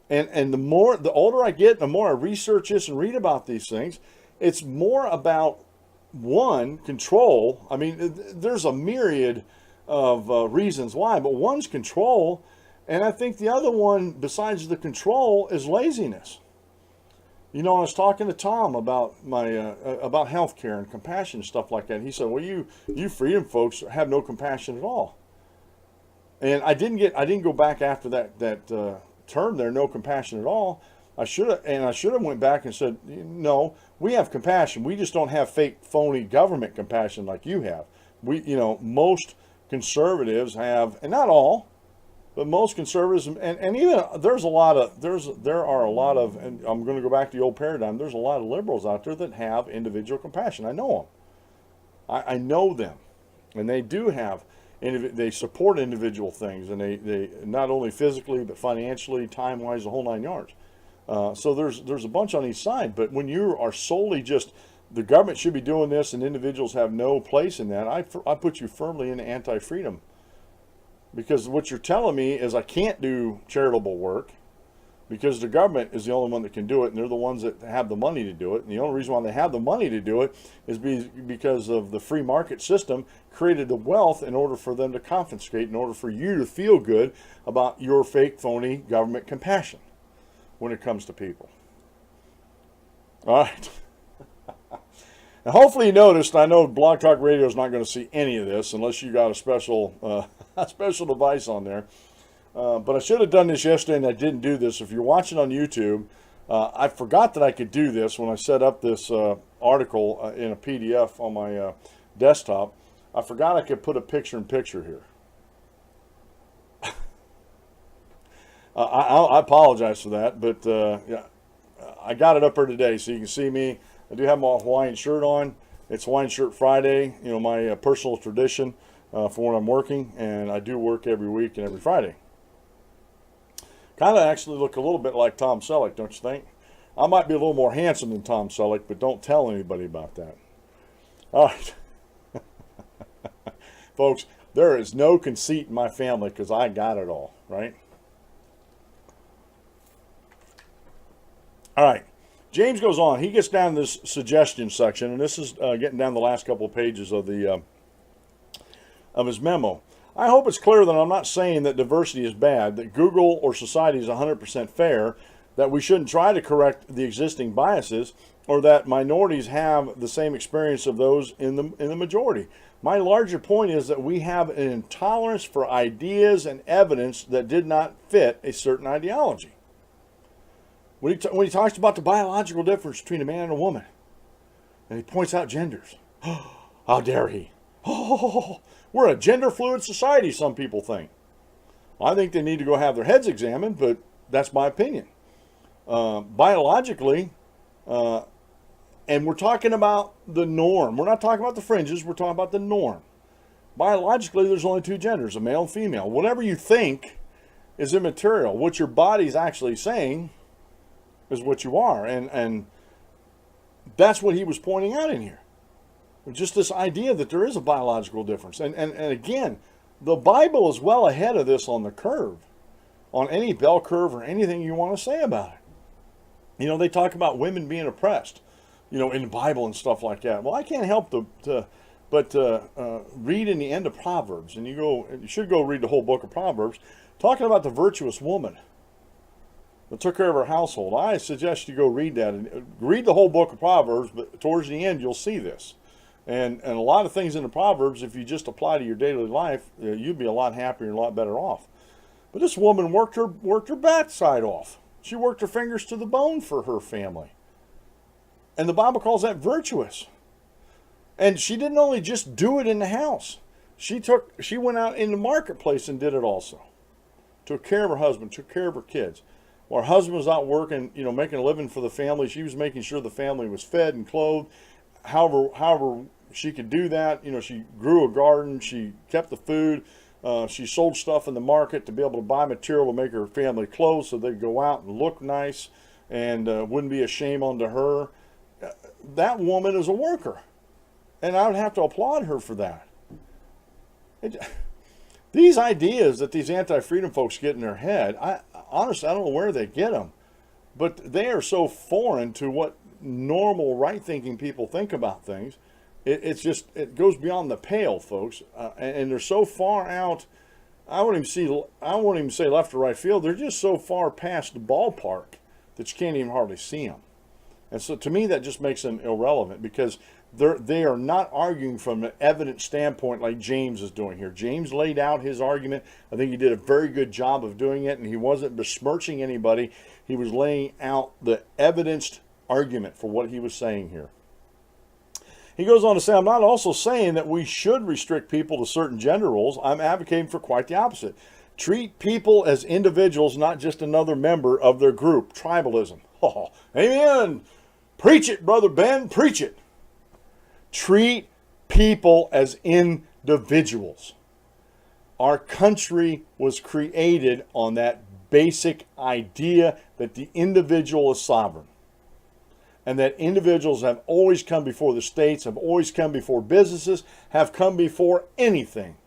And the older I get, the more I research this and read about these things, it's more about, one, control. I mean, there's a myriad of reasons why, but one's control, and I think the other one, besides the control, is laziness. I was talking to Tom about about healthcare and compassion and stuff like that. He said, "Well, you freedom folks have no compassion at all." And I didn't go back after that term there, no compassion at all. I should have went back and said, no, we have compassion. We just don't have fake, phony government compassion like you have. Most conservatives have, and not all, but most conservatives, and even there are a lot of, and I'm going to go back to the old paradigm. There's a lot of liberals out there that have individual compassion. I know them. I know them, and they do have. They support individual things, and they not only physically but financially, time-wise, the whole 9 yards. So there's a bunch on each side. But when you are solely just the government should be doing this and individuals have no place in that, I put you firmly into anti-freedom, because what you're telling me is I can't do charitable work because the government is the only one that can do it, and they're the ones that have the money to do it. And the only reason why they have the money to do it is because of the free market system created the wealth in order for them to confiscate, in order for you to feel good about your fake, phony government compassion when it comes to people. All right. Now, hopefully you noticed, I know Blog Talk Radio is not going to see any of this unless you got a special device on there. But I should have done this yesterday, and I didn't do this. If you're watching on YouTube, I forgot that I could do this when I set up this article in a PDF on my desktop. I forgot I could put a picture-in-picture here. I apologize for that, but yeah, I got it up here today so you can see me. I do have my Hawaiian shirt on. It's Hawaiian Shirt Friday, my personal tradition for when I'm working, and I do work every week and every Friday. Kind of actually look a little bit like Tom Selleck, don't you think? I might be a little more handsome than Tom Selleck, but don't tell anybody about that. All right. Folks, there is no conceit in my family because I got it all, right? All right. James goes on. He gets down to this suggestion section, and this is getting down the last couple of pages of his memo. I hope it's clear that I'm not saying that diversity is bad, that Google or society is 100% fair, that we shouldn't try to correct the existing biases, or that minorities have the same experience of those in the majority. My larger point is that we have an intolerance for ideas and evidence that did not fit a certain ideology. When he talks about the biological difference between a man and a woman, and he points out genders, How dare he? Oh, we're a gender fluid society, some people think. I think they need to go have their heads examined, but that's my opinion. Biologically, and we're talking about the norm. We're not talking about the fringes. We're talking about the norm. Biologically, there's only two genders, a male and female. Whatever you think is immaterial. What your body's actually saying is what you are. And that's what he was pointing out in here. Just this idea that there is a biological difference. And again, the Bible is well ahead of this on the curve, on any bell curve or anything you want to say about it. You know, they talk about women being oppressed, you know, in the Bible and stuff like that. Well, I can't help but read in the end of Proverbs, and you should go read the whole book of Proverbs, talking about the virtuous woman that took care of her household. I suggest you go read that, and read the whole book of Proverbs, but towards the end you'll see this. And a lot of things in the Proverbs, if you just apply to your daily life, you'd be a lot happier and a lot better off. But this woman worked her backside off. She worked her fingers to the bone for her family. And the Bible calls that virtuous. And she didn't only just do it in the house. She went out in the marketplace and did it also. Took care of her husband, took care of her kids. While her husband was out working, you know, making a living for the family, she was making sure the family was fed and clothed. However she could do that, you know, she grew a garden, she kept the food, she sold stuff in the market to be able to buy material to make her family clothes so they'd go out and look nice and wouldn't be a shame unto her. That woman is a worker, and I would have to applaud her for that. These ideas that these anti-freedom folks get in their head, honestly, I don't know where they get them, but they are so foreign to what normal right-thinking people think about things. It goes beyond the pale, folks, and they're so far out. I won't even say left or right field. They're just so far past the ballpark that you can't even hardly see them. And so, to me, that just makes them irrelevant, because they are not arguing from an evidence standpoint like James is doing here. James laid out his argument. I think he did a very good job of doing it, and he wasn't besmirching anybody. He was laying out the evidenced argument for what he was saying here. He goes on to say, I'm not also saying that we should restrict people to certain gender roles. I'm advocating for quite the opposite. Treat people as individuals, not just another member of their group. Tribalism. Oh, amen. Preach it, Brother Ben. Preach it. Treat people as individuals. Our country was created on that basic idea that the individual is sovereign, and that individuals have always come before the states, have always come before businesses, have come before anything.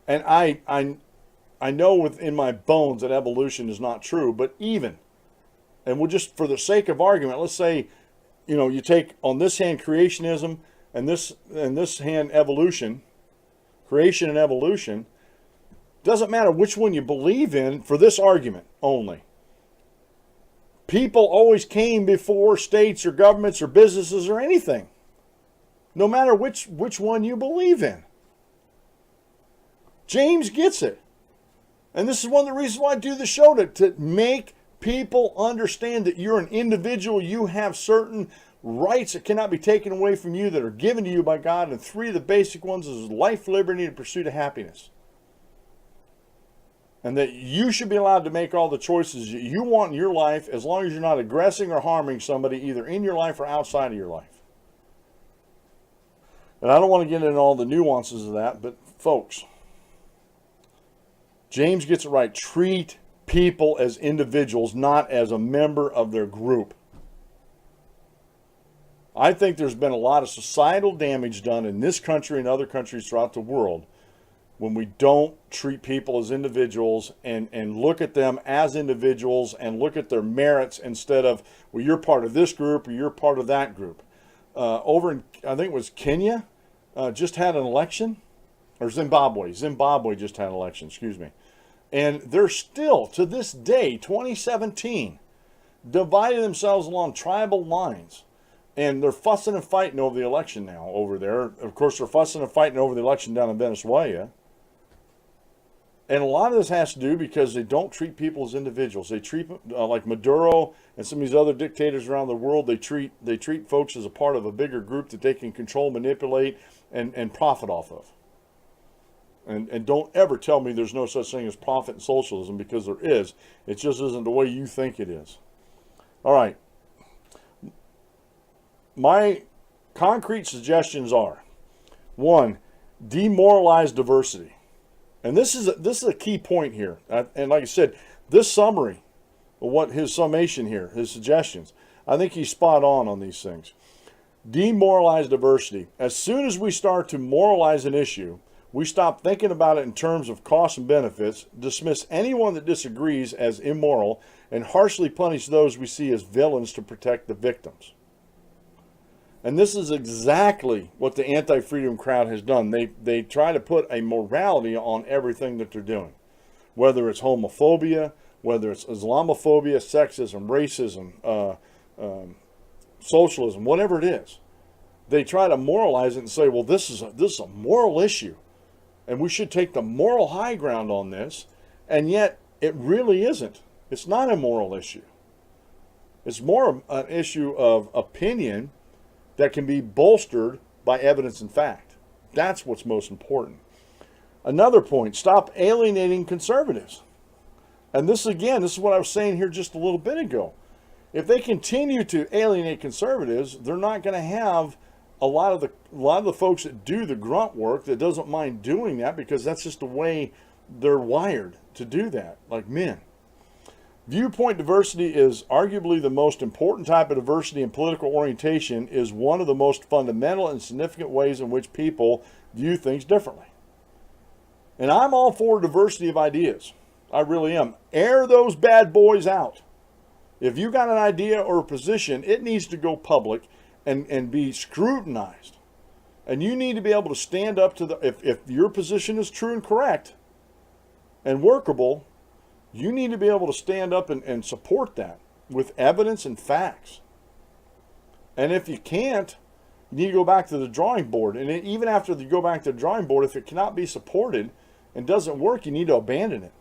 And I know within my bones that evolution is not true, but even, and we'll just, for the sake of argument, let's say, you know, you take on this hand creationism and this hand evolution, creation and evolution. Doesn't matter which one you believe in for this argument only. People always came before states or governments or businesses or anything, no matter which one you believe in. James gets it. And this is one of the reasons why I do the show, to make people understand that you're an individual. You have certain rights that cannot be taken away from you, that are given to you by God. And three of the basic ones is life, liberty, and pursuit of happiness. And that you should be allowed to make all the choices you want in your life, as long as you're not aggressing or harming somebody either in your life or outside of your life. And I don't want to get into all the nuances of that, but folks, James gets it right. Treat people as individuals, not as a member of their group. I think there's been a lot of societal damage done in this country and other countries throughout the world when we don't treat people as individuals and look at them as individuals and look at their merits instead of, well, you're part of this group or you're part of that group. Over in, I think it was Kenya, just had an election, or Zimbabwe just had an election, excuse me. And they're still, to this day, 2017, dividing themselves along tribal lines. And they're fussing and fighting over the election now over there. Of course, they're fussing and fighting over the election down in Venezuela. And a lot of this has to do because they don't treat people as individuals. They treat, like Maduro and some of these other dictators around the world, they treat folks as a part of a bigger group that they can control, manipulate, and profit off of. And don't ever tell me there's no such thing as profit in socialism, because there is. It just isn't the way you think it is. All right. My concrete suggestions are: 1, demoralize diversity. And this is a key point here. And like I said, this summary, what his summation here, his suggestions, I think he's spot on these things. Demoralize diversity. As soon as we start to moralize an issue, we stop thinking about it in terms of costs and benefits, dismiss anyone that disagrees as immoral, and harshly punish those we see as villains to protect the victims. And this is exactly what the anti-freedom crowd has done. They try to put a morality on everything that they're doing, whether it's homophobia, whether it's Islamophobia, sexism, racism, socialism, whatever it is. They try to moralize it and say, well, this is a moral issue, and we should take the moral high ground on this, and yet it really isn't. It's not a moral issue. It's more an issue of opinion that can be bolstered by evidence and fact. That's what's most important. Another point: stop alienating conservatives. And this is what I was saying here just a little bit ago. If they continue to alienate conservatives, they're not going to have a lot of the folks that do the grunt work that doesn't mind doing that, because that's just the way they're wired to do that, like men. Viewpoint diversity is arguably the most important type of diversity in political orientation, is one of the most fundamental and significant ways in which people view things differently. And I'm all for diversity of ideas. I really am. Air those bad boys out. If you got an idea or a position, it needs to go public and be scrutinized. And you need to be able to stand up to if your position is true and correct and workable, you need to be able to stand up and support that with evidence and facts. And if you can't, you need to go back to the drawing board. And even after you go back to the drawing board, if it cannot be supported and doesn't work, you need to abandon it.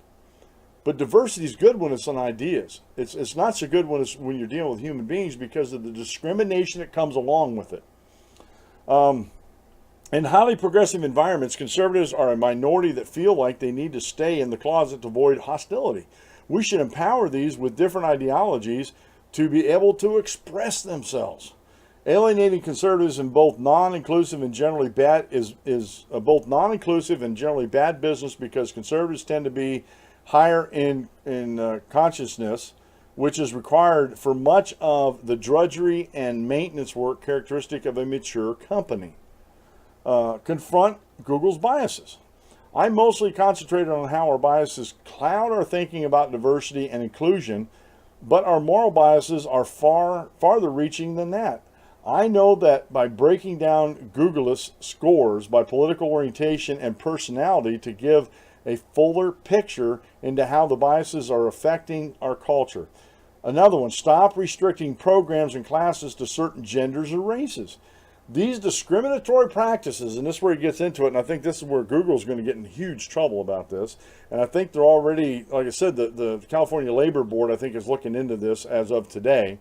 But diversity is good when it's on ideas. It's not so good when you're dealing with human beings, because of the discrimination that comes along with it. In highly progressive environments, conservatives are a minority that feel like they need to stay in the closet to avoid hostility. We should empower these with different ideologies to be able to express themselves. Alienating conservatives in both non-inclusive and generally bad is both non-inclusive and generally bad business, because conservatives tend to be higher in consciousness, which is required for much of the drudgery and maintenance work characteristic of a mature company. Confront Google's biases. I mostly concentrated on how our biases cloud our thinking about diversity and inclusion, but our moral biases are farther reaching than that. I know that by breaking down Google's scores by political orientation and personality to give a fuller picture into how the biases are affecting our culture. Another one: stop restricting programs and classes to certain genders or races. These discriminatory practices, and this is where he gets into it, and I think this is where Google's going to get in huge trouble about this. And I think they're already, like I said, the California Labor Board, I think, is looking into this as of today.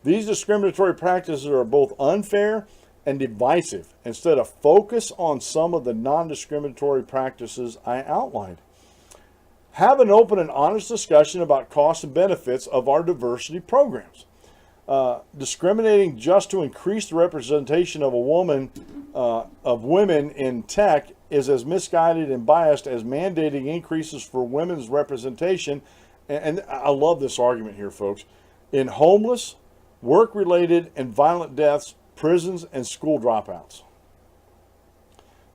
These discriminatory practices are both unfair and divisive, instead of focus on some of the non-discriminatory practices I outlined. Have an open and honest discussion about costs and benefits of our diversity programs. Discriminating just to increase the representation of women in tech is as misguided and biased as mandating increases for women's representation. And I love this argument here, folks. In homeless, work-related, and violent deaths, prisons, and school dropouts.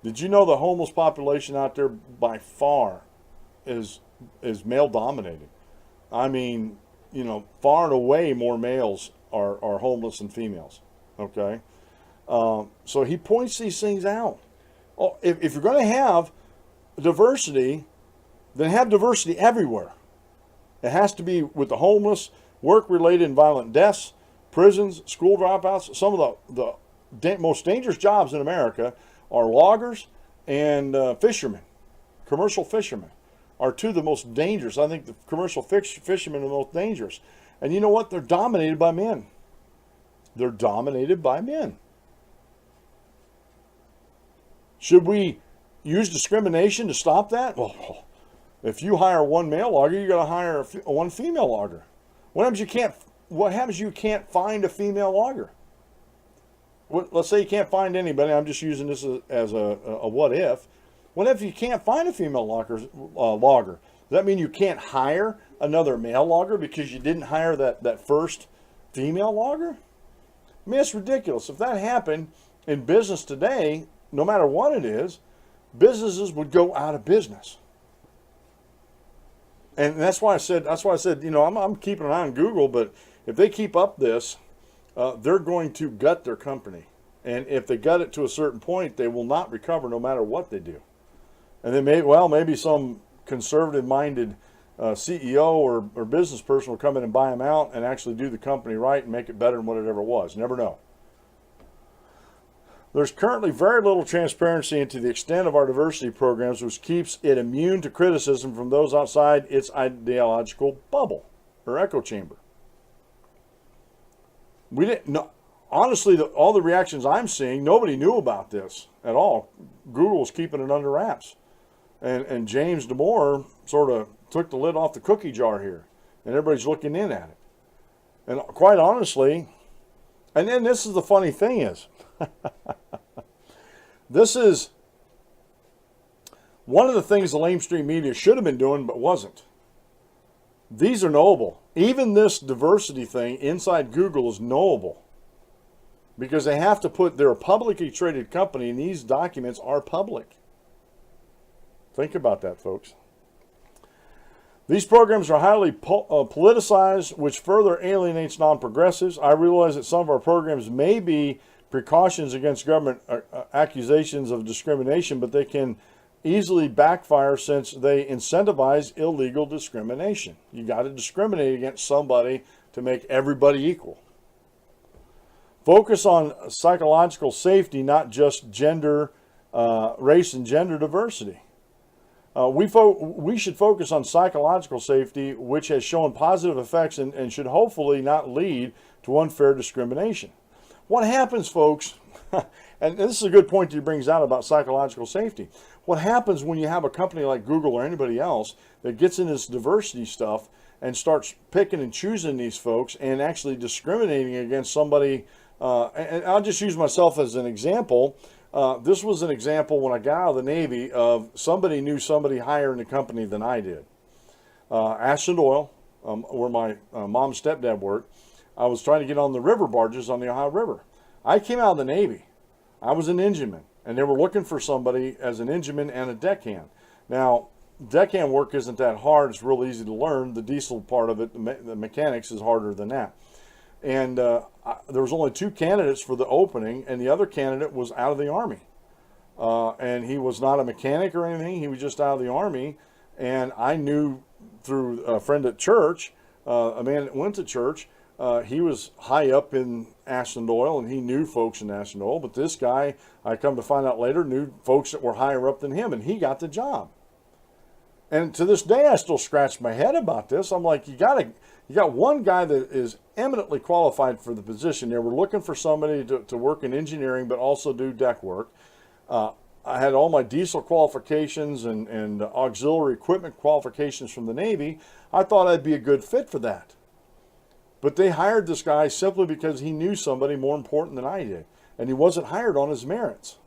Did you know the homeless population out there by far is male-dominated? I mean, far and away more males are homeless than females. Okay, so he points these things out. Oh, if you're going to have diversity, then have diversity everywhere. It has to be with the homeless, work-related and violent deaths, prisons, school dropouts. Some of the most dangerous jobs in America are loggers and fishermen, commercial fishermen. are two of the most dangerous. I think the commercial fishermen are the most dangerous. And you know what? They're dominated by men. They're dominated by men. Should we use discrimination to stop that? Well, if you hire one male logger, you got to hire one female logger. What happens you can't find a female logger? Let's say you can't find anybody. I'm just using this as a what if. What if you can't find a female logger? Does that mean you can't hire another male logger because you didn't hire that first female logger? I mean, it's ridiculous. If that happened in business today, no matter what it is, businesses would go out of business. And that's why I said, you know, I'm keeping an eye on Google, but if they keep up this, they're going to gut their company. And if they gut it to a certain point, they will not recover no matter what they do. And then maybe some conservative-minded CEO or business person will come in and buy them out and actually do the company right and make it better than what it ever was. Never know. There's currently very little transparency into the extent of our diversity programs, which keeps it immune to criticism from those outside its ideological bubble or echo chamber. We didn't know. Honestly, all the reactions I'm seeing, nobody knew about this at all. Google's keeping it under wraps. And James Damore sort of took the lid off the cookie jar here. And everybody's looking in at it. And quite honestly, and then this is the funny thing is, this is one of the things the lamestream media should have been doing but wasn't. These are knowable. Even this diversity thing inside Google is knowable because they have to put, they're a publicly traded company and these documents are public. Think about that, folks. These programs are highly politicized, which further alienates non-progressives. I realize that some of our programs may be precautions against government accusations of discrimination, but they can easily backfire since they incentivize illegal discrimination. You got to discriminate against somebody to make everybody equal. Focus on psychological safety, not just gender, race and gender diversity. We should focus on psychological safety, which has shown positive effects and should hopefully not lead to unfair discrimination. What happens, folks, and this is a good point that he brings out about psychological safety. What happens when you have a company like Google or anybody else that gets in this diversity stuff and starts picking and choosing these folks and actually discriminating against somebody? And I'll just use myself as an example. This was an example when I got out of the Navy of somebody knew somebody higher in the company than I did. Ashland Oil, where my mom and stepdad worked, I was trying to get on the river barges on the Ohio River. I came out of the Navy. I was an engineman, and they were looking for somebody as an engineman and a deckhand. Now, deckhand work isn't that hard. It's real easy to learn. The diesel part of it, the mechanics, is harder than that. And there was only 2 candidates for the opening, and the other candidate was out of the Army. And he was not a mechanic or anything. He was just out of the Army. And I knew through a friend at church, a man that went to church, he was high up in Ashland Oil, and he knew folks in Ashland Oil. But this guy, I come to find out later, knew folks that were higher up than him, and he got the job. And to this day, I still scratch my head about this. I'm like, you got one guy that is eminently qualified for the position. They were looking for somebody to work in engineering, but also do deck work. I had all my diesel qualifications and auxiliary equipment qualifications from the Navy. I thought I'd be a good fit for that. But they hired this guy simply because he knew somebody more important than I did. And he wasn't hired on his merits.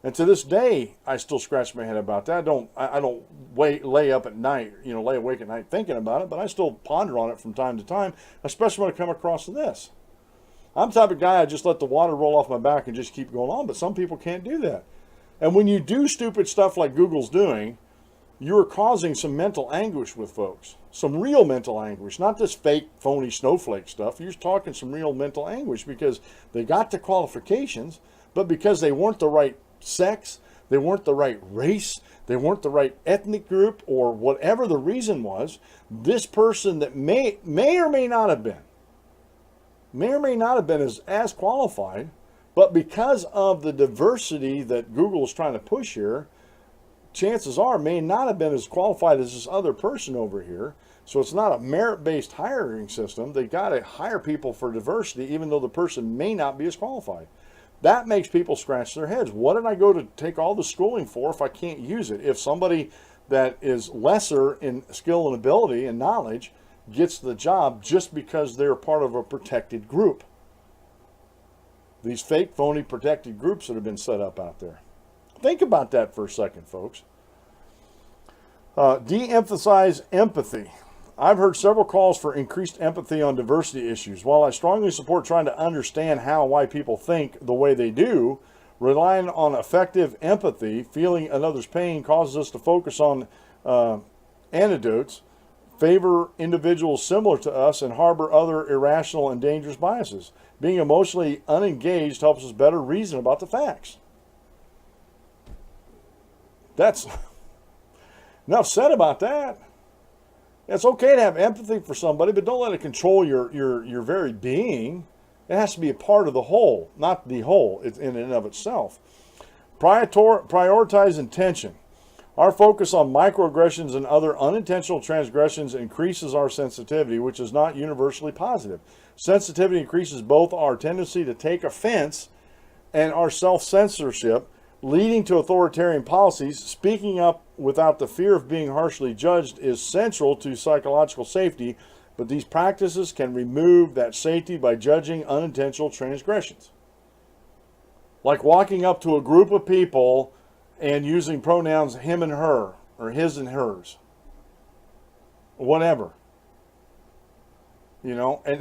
And to this day, I still scratch my head about that. I don't lay up at night, lay awake at night thinking about it, but I still ponder on it from time to time, especially when I come across this. I'm the type of guy, I just let the water roll off my back and just keep going on, but some people can't do that. And when you do stupid stuff like Google's doing, you're causing some mental anguish with folks. Some real mental anguish, not this fake, phony snowflake stuff. You're talking some real mental anguish because they got the qualifications, but because they weren't the right sex, they weren't the right race, they weren't the right ethnic group, or whatever the reason was, this person that may or may not have been as qualified, but because of the diversity that Google is trying to push here, chances are may not have been as qualified as this other person over here. So it's not a merit-based hiring system. They got to hire people for diversity, even though the person may not be as qualified. That makes people scratch their heads. What did I go to take all the schooling for if I can't use it? If somebody that is lesser in skill and ability and knowledge gets the job just because they're part of a protected group. These fake, phony, protected groups that have been set up out there. Think about that for a second, folks. De-emphasize empathy. I've heard several calls for increased empathy on diversity issues. While I strongly support trying to understand how and why people think the way they do, relying on effective empathy, feeling another's pain, causes us to focus on anecdotes, favor individuals similar to us, and harbor other irrational and dangerous biases. Being emotionally unengaged helps us better reason about the facts. That's enough said about that. It's okay to have empathy for somebody, but don't let it control your very being. It has to be a part of the whole, not the whole in and of itself. Prioritize intention. Our focus on microaggressions and other unintentional transgressions increases our sensitivity, which is not universally positive. Sensitivity increases both our tendency to take offense and our self-censorship, leading to authoritarian policies. Speaking up without the fear of being harshly judged is central to psychological safety, but these practices can remove that safety by judging unintentional transgressions. Like walking up to a group of people and using pronouns him and her, or his and hers, whatever. You know, and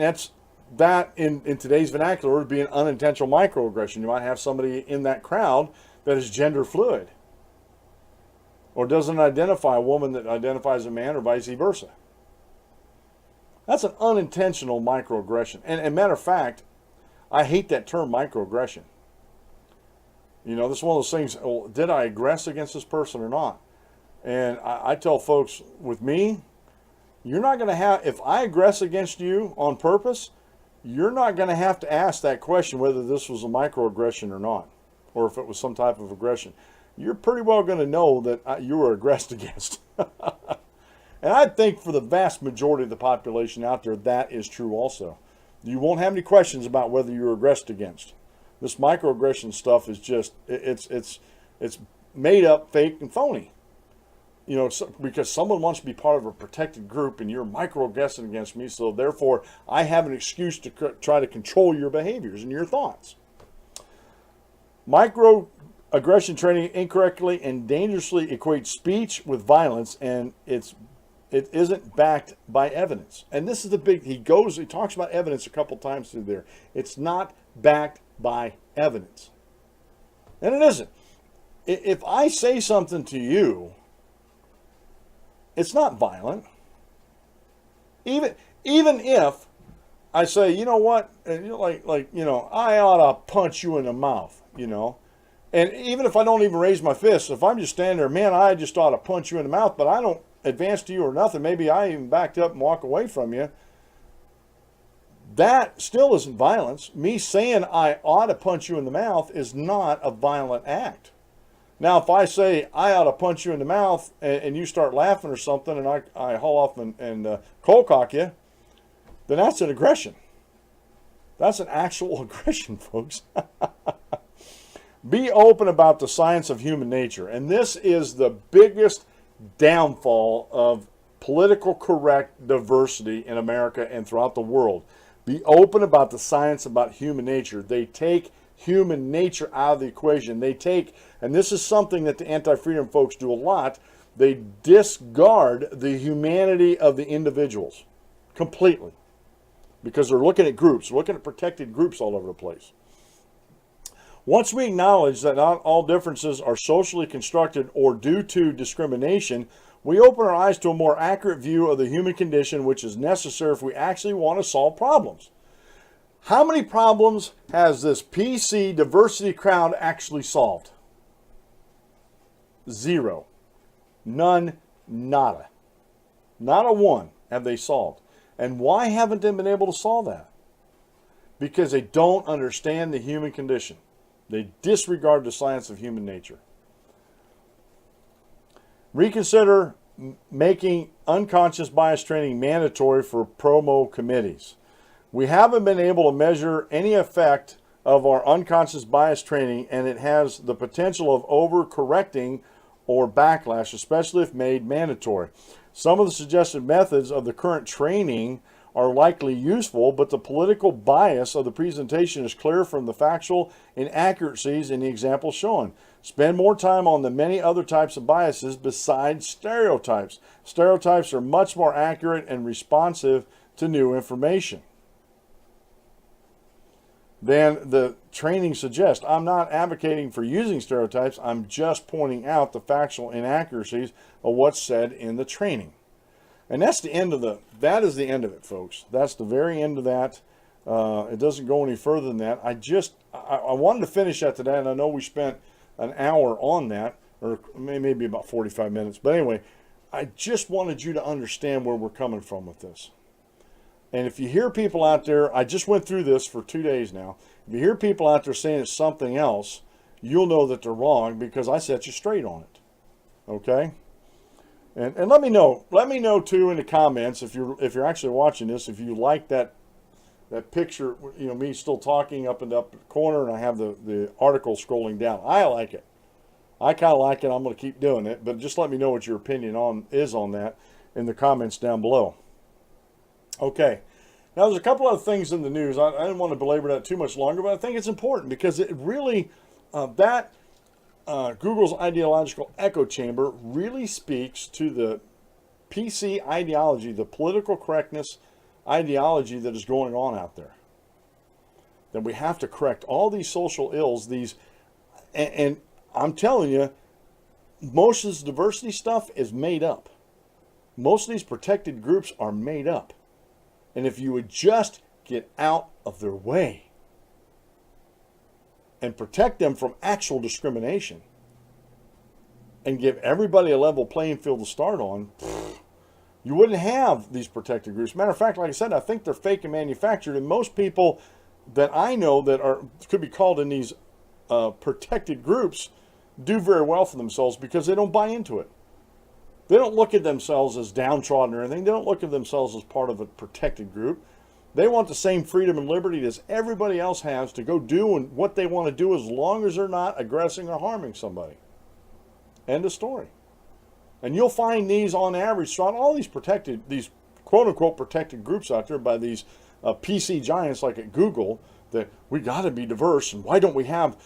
that in today's vernacular would be an unintentional microaggression. You might have somebody in that crowd that is gender fluid, or doesn't identify a woman that identifies a man, or vice versa. That's an unintentional microaggression. And matter of fact, I hate that term microaggression. You know, this is one of those things, well, did I aggress against this person or not? And I tell folks, with me, you're not going to have, if I aggress against you on purpose, you're not going to have to ask that question whether this was a microaggression or not, or if it was some type of aggression. You're pretty well going to know that you were aggressed against. And I think for the vast majority of the population out there, that is true also. You won't have any questions about whether you were aggressed against. This microaggression stuff is just, it's made up, fake, and phony. You know, because someone wants to be part of a protected group and you're microaggressing against me, so therefore I have an excuse to try to control your behaviors and your thoughts. Microaggression training incorrectly and dangerously equates speech with violence, and it isn't backed by evidence. And this is the big, he talks about evidence a couple times through there. It's not backed by evidence. And it isn't. If I say something to you, it's not violent. Even if I say, you know what, and you're like, you know, I ought to punch you in the mouth, you know. And even if I don't even raise my fist, if I'm just standing there, man, I just ought to punch you in the mouth, but I don't advance to you or nothing, maybe I even backed up and walk away from you, that still isn't violence. Me saying I ought to punch you in the mouth is not a violent act. Now, if I say I ought to punch you in the mouth and you start laughing or something and I haul off and cold cock you, then that's an aggression. That's an actual aggression, folks. Be open about the science of human nature. And this is the biggest downfall of political correct diversity in America and throughout the world. Be open about the science about human nature. They take human nature out of the equation. They take, and this is something that the anti-freedom folks do a lot, they discard the humanity of the individuals completely, because they're looking at groups, looking at protected groups all over the place. Once we acknowledge that not all differences are socially constructed or due to discrimination, we open our eyes to a more accurate view of the human condition, which is necessary if we actually want to solve problems. How many problems has this PC diversity crowd actually solved? Zero. None. Nada. Not a one have they solved. And why haven't they been able to solve that? Because they don't understand the human condition. They disregard the science of human nature. Reconsider making unconscious bias training mandatory for promo committees. We haven't been able to measure any effect of our unconscious bias training, and it has the potential of overcorrecting or backlash, especially if made mandatory. Some of the suggested methods of the current training are likely useful, but the political bias of the presentation is clear from the factual inaccuracies in the examples shown. Spend more time on the many other types of biases besides stereotypes. Stereotypes are much more accurate and responsive to new information than the training suggests. I'm not advocating for using stereotypes. I'm just pointing out the factual inaccuracies of what's said in the training. And that's the end of that is the end of it, folks. That's the very end of that. It doesn't go any further than that. I wanted to finish that today, and I know we spent an hour on that, or maybe about 45 minutes. But anyway, I just wanted you to understand where we're coming from with this. And if you hear people out there, I just went through this for 2 days now. If you hear people out there saying it's something else, you'll know that they're wrong because I set you straight on it. Okay? And let me know too in the comments if you're actually watching this, if you like that picture, me still talking up in the upper corner, and I have the article scrolling down. I like it. I kind of like it. I'm going to keep doing it, but just let me know what your opinion is on that in the comments down below. Okay. Now there's a couple other things in the news. I didn't want to belabor that too much longer, but I think it's important because it really Google's Ideological Echo Chamber really speaks to the PC ideology, the political correctness ideology that is going on out there. That we have to correct all these social ills, and I'm telling you, most of this diversity stuff is made up. Most of these protected groups are made up. And if you would just get out of their way and protect them from actual discrimination and give everybody a level playing field to start on, you wouldn't have these protected groups. Matter of fact, like I said, I think they're fake and manufactured, and most people that I know that could be called in these protected groups do very well for themselves because they don't buy into it. They don't look at themselves as downtrodden or anything. They don't look at themselves as part of a protected group. They want the same freedom and liberty as everybody else has to go do what they want to do as long as they're not aggressing or harming somebody. End of story. And you'll find these on average throughout all these quote-unquote protected groups out there by these PC giants like at Google, that we got to be diverse, and why don't we have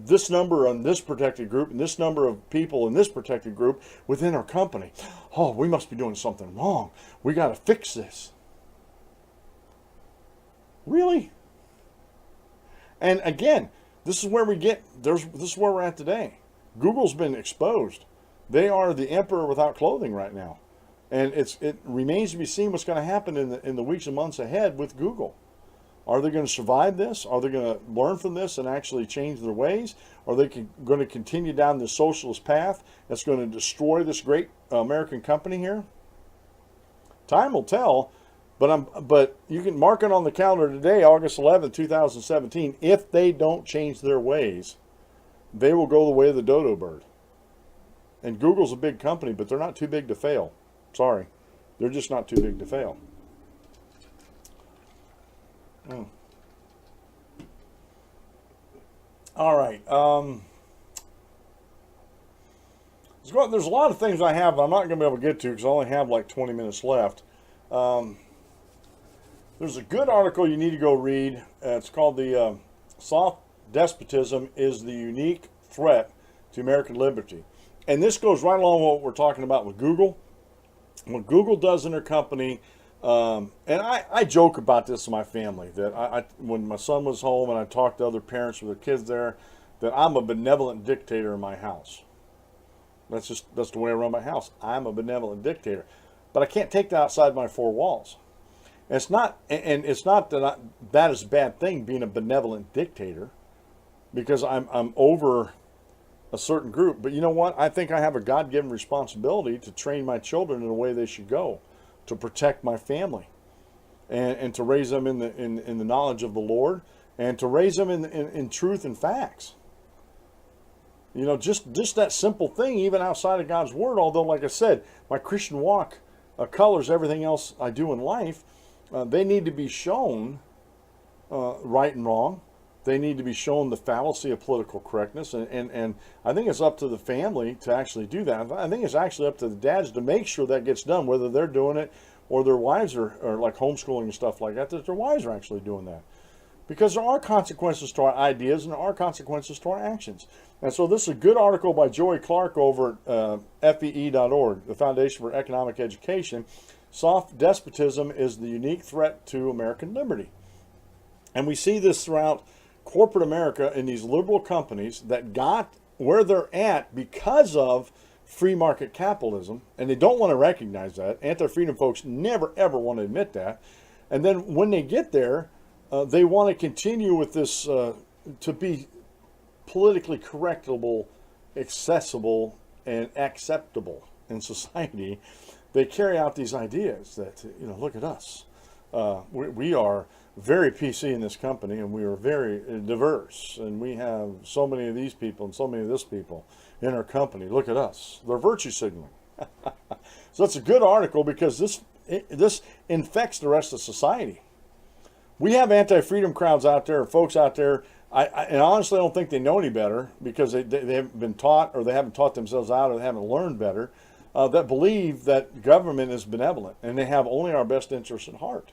this number on this protected group and this number of people in this protected group within our company? Oh, we must be doing something wrong. We got to fix this. Really? And again, this is where we're at today. Google's been exposed. They are the emperor without clothing right now. And it remains to be seen what's going to happen in the weeks and months ahead with Google. Are they going to survive this? Are they going to learn from this and actually change their ways? Are they going to continue down this socialist path that's going to destroy this great American company here? Time will tell, but you can mark it on the calendar today, August 11th, 2017. If they don't change their ways, they will go the way of the dodo bird. And Google's a big company, but they're not too big to fail. Sorry. They're just not too big to fail. All right. There's a lot of things I have I'm not going to be able to get to because I only have like 20 minutes left. There's a good article you need to go read. It's called The Soft Despotism is the Unique Threat to American Liberty. And this goes right along with what we're talking about with Google. What Google does in their company, and I joke about this to my family, that when my son was home and I talked to other parents with their kids there, that I'm a benevolent dictator in my house. That's the way I run my house. I'm a benevolent dictator. But I can't take that outside my four walls. And it's not that that is a bad thing, being a benevolent dictator, because I'm over a certain group. But you know what? I think I have a God-given responsibility to train my children in the way they should go, to protect my family, and to raise them in the knowledge of the Lord, and to raise them in truth and facts. You know, just that simple thing, even outside of God's Word, although, like I said, my Christian walk colors everything else I do in life, they need to be shown right and wrong. They need to be shown the fallacy of political correctness. And I think it's up to the family to actually do that. I think it's actually up to the dads to make sure that gets done, whether they're doing it or their wives are like homeschooling and stuff like that their wives are actually doing that. Because there are consequences to our ideas and there are consequences to our actions. And so this is a good article by Joey Clark over at fee.org, the Foundation for Economic Education. Soft despotism is the unique threat to American liberty. And we see this throughout corporate America in these liberal companies that got where they're at because of free market capitalism. And they don't want to recognize that. Anti-freedom folks never, ever want to admit that. And then when they get there, they want to continue with this to be politically correctable, accessible, and acceptable in society. They carry out these ideas that, you know, look at us. We are very PC in this company, and we are very diverse, and we have so many of these people and so many of this people in our company. Look at us. They're virtue signaling. So it's a good article because this infects the rest of society. We have anti-freedom crowds out there, folks out there, and honestly I don't think they know any better because they haven't been taught, or they haven't taught themselves out, or they haven't learned better, that believe that government is benevolent and they have only our best interests at heart.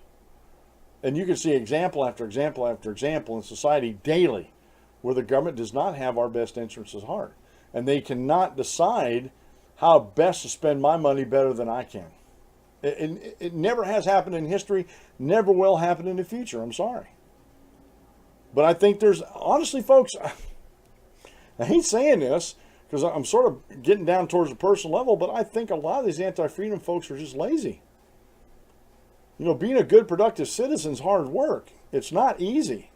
And you can see example after example after example in society daily where the government does not have our best interests at heart. And they cannot decide how best to spend my money better than I can. It never has happened in history, never will happen in the future. I'm sorry. But I think there's, honestly, folks, I hate saying this because I'm sort of getting down towards a personal level, but I think a lot of these anti-freedom folks are just lazy. You know, being a good, productive citizen is hard work. It's not easy.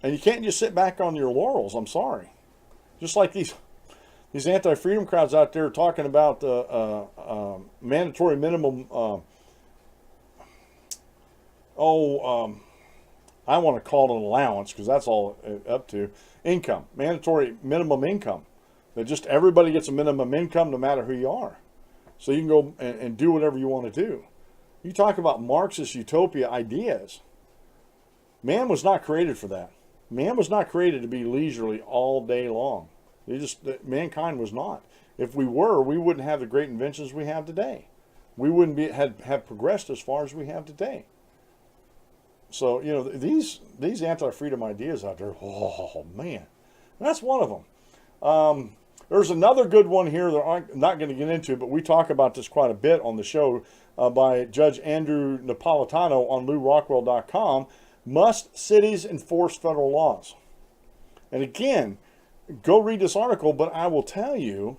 And you can't just sit back on your laurels. I'm sorry. Just like these anti-freedom crowds out there talking about mandatory minimum, I want to call it an allowance because that's all up to income, mandatory minimum income. That just everybody gets a minimum income no matter who you are. So you can go and do whatever you want to do. You talk about Marxist utopia ideas. Man was not created for that. Man was not created to be leisurely all day long. Mankind was not. If we were, we wouldn't have the great inventions we have today. We wouldn't have progressed as far as we have today. So, you know, these anti-freedom ideas out there, oh man, that's one of them. There's another good one here that I'm not going to get into, but we talk about this quite a bit on the show by Judge Andrew Napolitano on LouRockwell.com. Must cities enforce federal laws? And again, go read this article, but I will tell you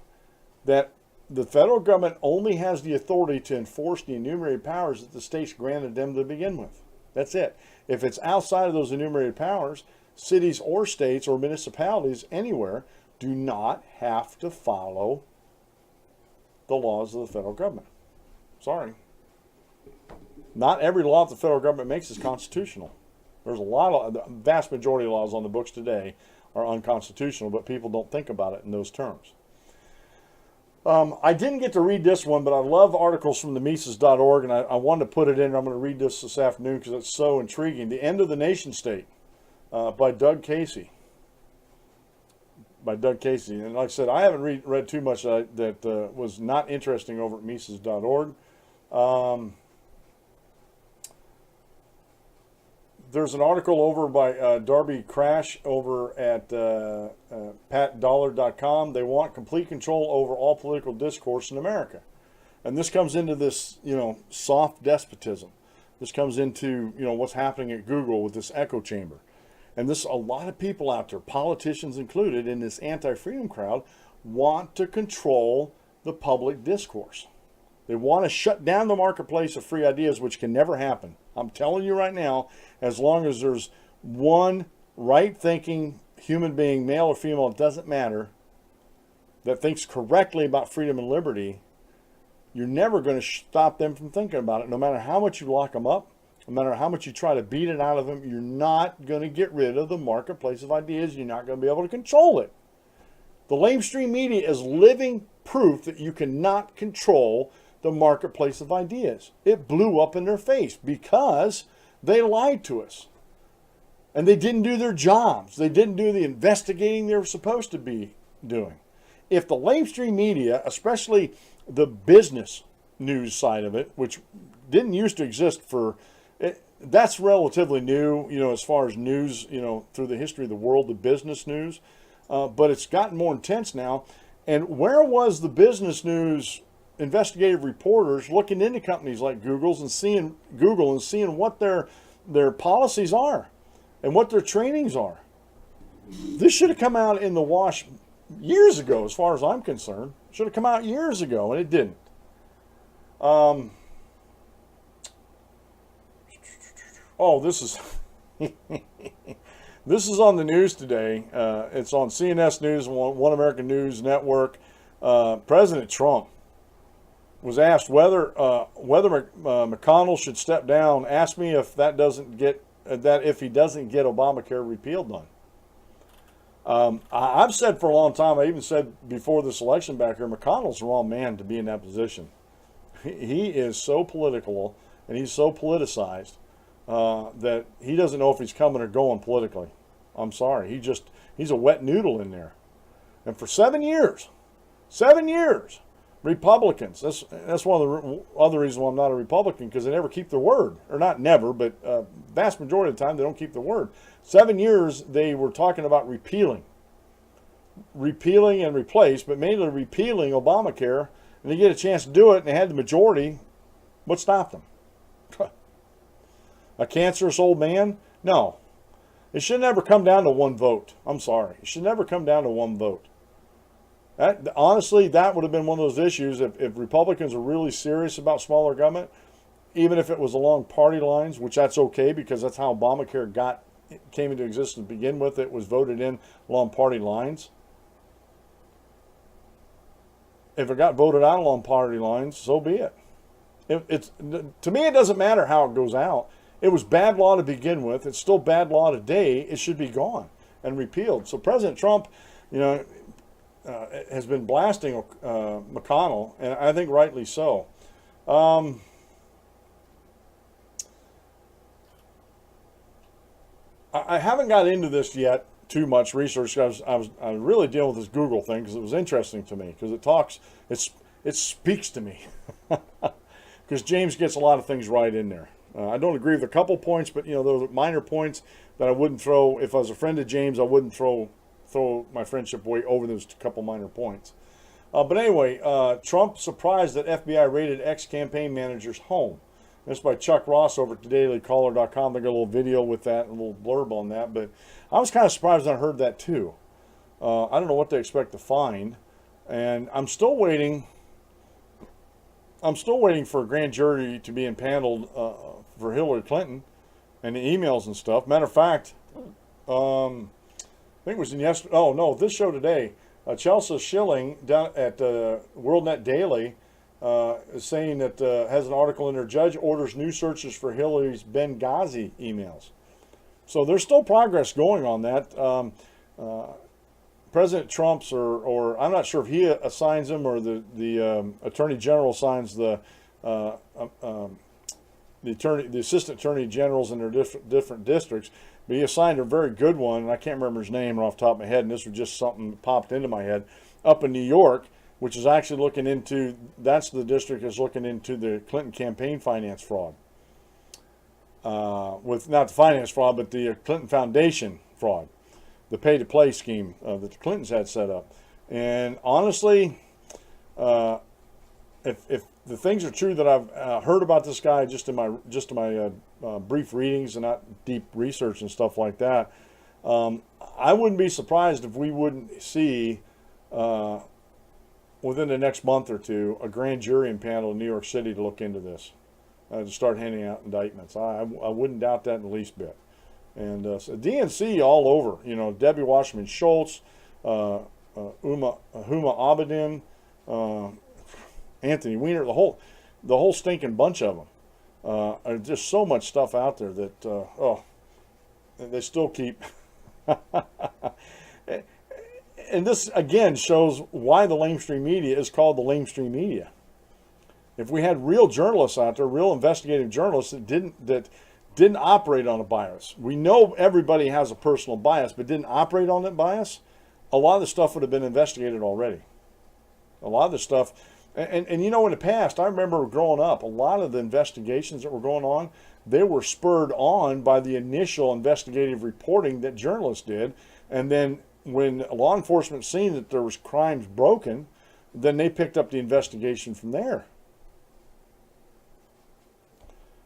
that the federal government only has the authority to enforce the enumerated powers that the states granted them to begin with. That's it. If it's outside of those enumerated powers, cities or states or municipalities anywhere do not have to follow the laws of the federal government. Sorry. Not every law that the federal government makes is constitutional. There's the vast majority of laws on the books today are unconstitutional, but people don't think about it in those terms. I didn't get to read this one, but I love articles from the Mises.org, and I wanted to put it in. I'm going to read this afternoon because it's so intriguing. The End of the Nation State by Doug Casey. And like I said, I haven't read too much that was not interesting over at Mises.org. There's an article over by Darby Crash over at patdollar.com. They want complete control over all political discourse in America. And this comes into this, soft despotism. This comes into, what's happening at Google with this echo chamber. And a lot of people out there, politicians included, in this anti-freedom crowd, want to control the public discourse. They want to shut down the marketplace of free ideas, which can never happen. I'm telling you right now, as long as there's one right-thinking human being, male or female, it doesn't matter, that thinks correctly about freedom and liberty, you're never going to stop them from thinking about it. No matter how much you lock them up, no matter how much you try to beat it out of them, you're not going to get rid of the marketplace of ideas. You're not going to be able to control it. The lamestream media is living proof that you cannot control the marketplace of ideas. It blew up in their face because they lied to us. And they didn't do their jobs. They didn't do the investigating they were supposed to be doing. If the lamestream media, especially the business news side of it, which didn't used to exist that's relatively new, as far as news, through the history of the world, the business news. But it's gotten more intense now. And where was the business news investigative reporters looking into companies like Google and seeing what their policies are and what their trainings are? This should have come out in the wash years ago, as far as I'm concerned. Should have come out years ago, and it didn't. This is this is on the news today. It's on CNS News and One American News Network. President Trump was asked whether McConnell should step down. Asked me if if he doesn't get Obamacare repealed done. I've said for a long time, I even said before this election back here, McConnell's the wrong man to be in that position. He is so political and he's so politicized that he doesn't know if he's coming or going politically. I'm sorry. He's a wet noodle in there. And for 7 years, Republicans, that's one of the other reasons why I'm not a Republican, because they never keep their word. Or not never, but vast majority of the time they don't keep their word. 7 years they were talking about repealing and replace, but mainly repealing Obamacare, and they get a chance to do it, and they had the majority. What stopped them? A cancerous old man? No. It should never come down to one vote. I'm sorry. It should never come down to one vote. Honestly, that would have been one of those issues if Republicans are really serious about smaller government, even if it was along party lines, which that's okay because that's how Obamacare came into existence to begin with. It was voted in along party lines. If it got voted out along party lines, so be it. To me, it doesn't matter how it goes out. It was bad law to begin with. It's still bad law today. It should be gone and repealed. So President Trump, has been blasting McConnell, and I think rightly so. I haven't got into this yet too much research. I was really dealing with this Google thing because it was interesting to me because it speaks to me because James gets a lot of things right in there. I don't agree with a couple points, but those are minor points that I wouldn't throw. If I was a friend of James, I wouldn't throw my friendship away over those couple minor points. But anyway, Trump surprised that FBI raided ex-campaign manager's home. That's by Chuck Ross over at dailycaller.com. They got a little video with that and a little blurb on that. But I was kind of surprised when I heard that too. I don't know what they expect to find. And I'm still waiting for a grand jury to be impaneled for Hillary Clinton and the emails and stuff. Matter of fact, I think it was in yesterday. Oh no, this show today. Chelsea Schilling down at WorldNet Daily is saying that has an article in there. Judge orders new searches for Hillary's Benghazi emails. So there's still progress going on that. President Trump's, or I'm not sure if he assigns them or the Attorney General assigns the assistant attorney generals in their different districts. But he assigned a very good one, and I can't remember his name off the top of my head, and this was just something that popped into my head, up in New York, which is actually looking into, that's the district is looking into the Clinton campaign finance fraud. With not the finance fraud, but the Clinton Foundation fraud, the pay-to-play scheme that the Clintons had set up. And honestly, if the things are true that I've heard about this guy just in my brief readings and not deep research and stuff like that, I wouldn't be surprised if we wouldn't see within the next month or two a grand jury impaneled in New York City to look into this, to start handing out indictments. I wouldn't doubt that in the least bit. And so DNC all over, Debbie Wasserman Schultz, Huma Abedin, Anthony Weiner, the whole stinking bunch of them. There's just so much stuff out there that they still keep. And this again shows why the lamestream media is called the lamestream media. If we had real journalists out there, real investigative journalists that didn't operate on a bias, we know everybody has a personal bias, but didn't operate on that bias, a lot of the stuff would have been investigated already. A lot of the stuff, and you know, in the past, I remember growing up, a lot of the investigations that were going on, they were spurred on by the initial investigative reporting that journalists did, and then when law enforcement seen that there was crimes broken, then they picked up the investigation from there.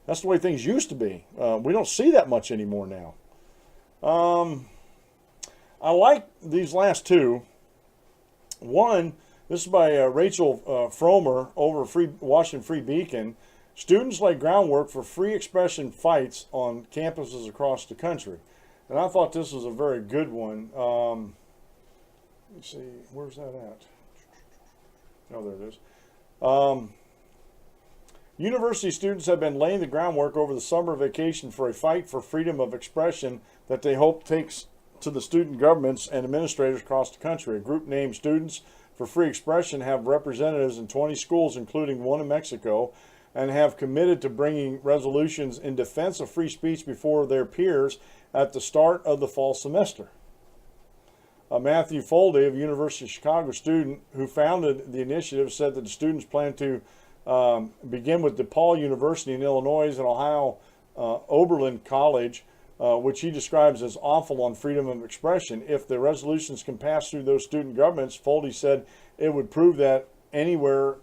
That's the way things used to be. We don't see that much anymore now. I like these last two. One, this is by Rachel Fromer over Washington Free Beacon. Students lay groundwork for free expression fights on campuses across the country. And I thought this was a very good one. Let's see, where's that at? Oh, there it is. University students have been laying the groundwork over the summer vacation for a fight for freedom of expression that they hope takes to the student governments and administrators across the country. A group named Students for Free Expression have representatives in 20 schools, including one in Mexico, and have committed to bringing resolutions in defense of free speech before their peers at the start of the fall semester. Matthew Foldy of University of Chicago, student who founded the initiative, said that the students plan to begin with DePaul University in Illinois and Ohio Oberlin College, which he describes as awful on freedom of expression. If the resolutions can pass through those student governments, Foldy said it would prove that anywhere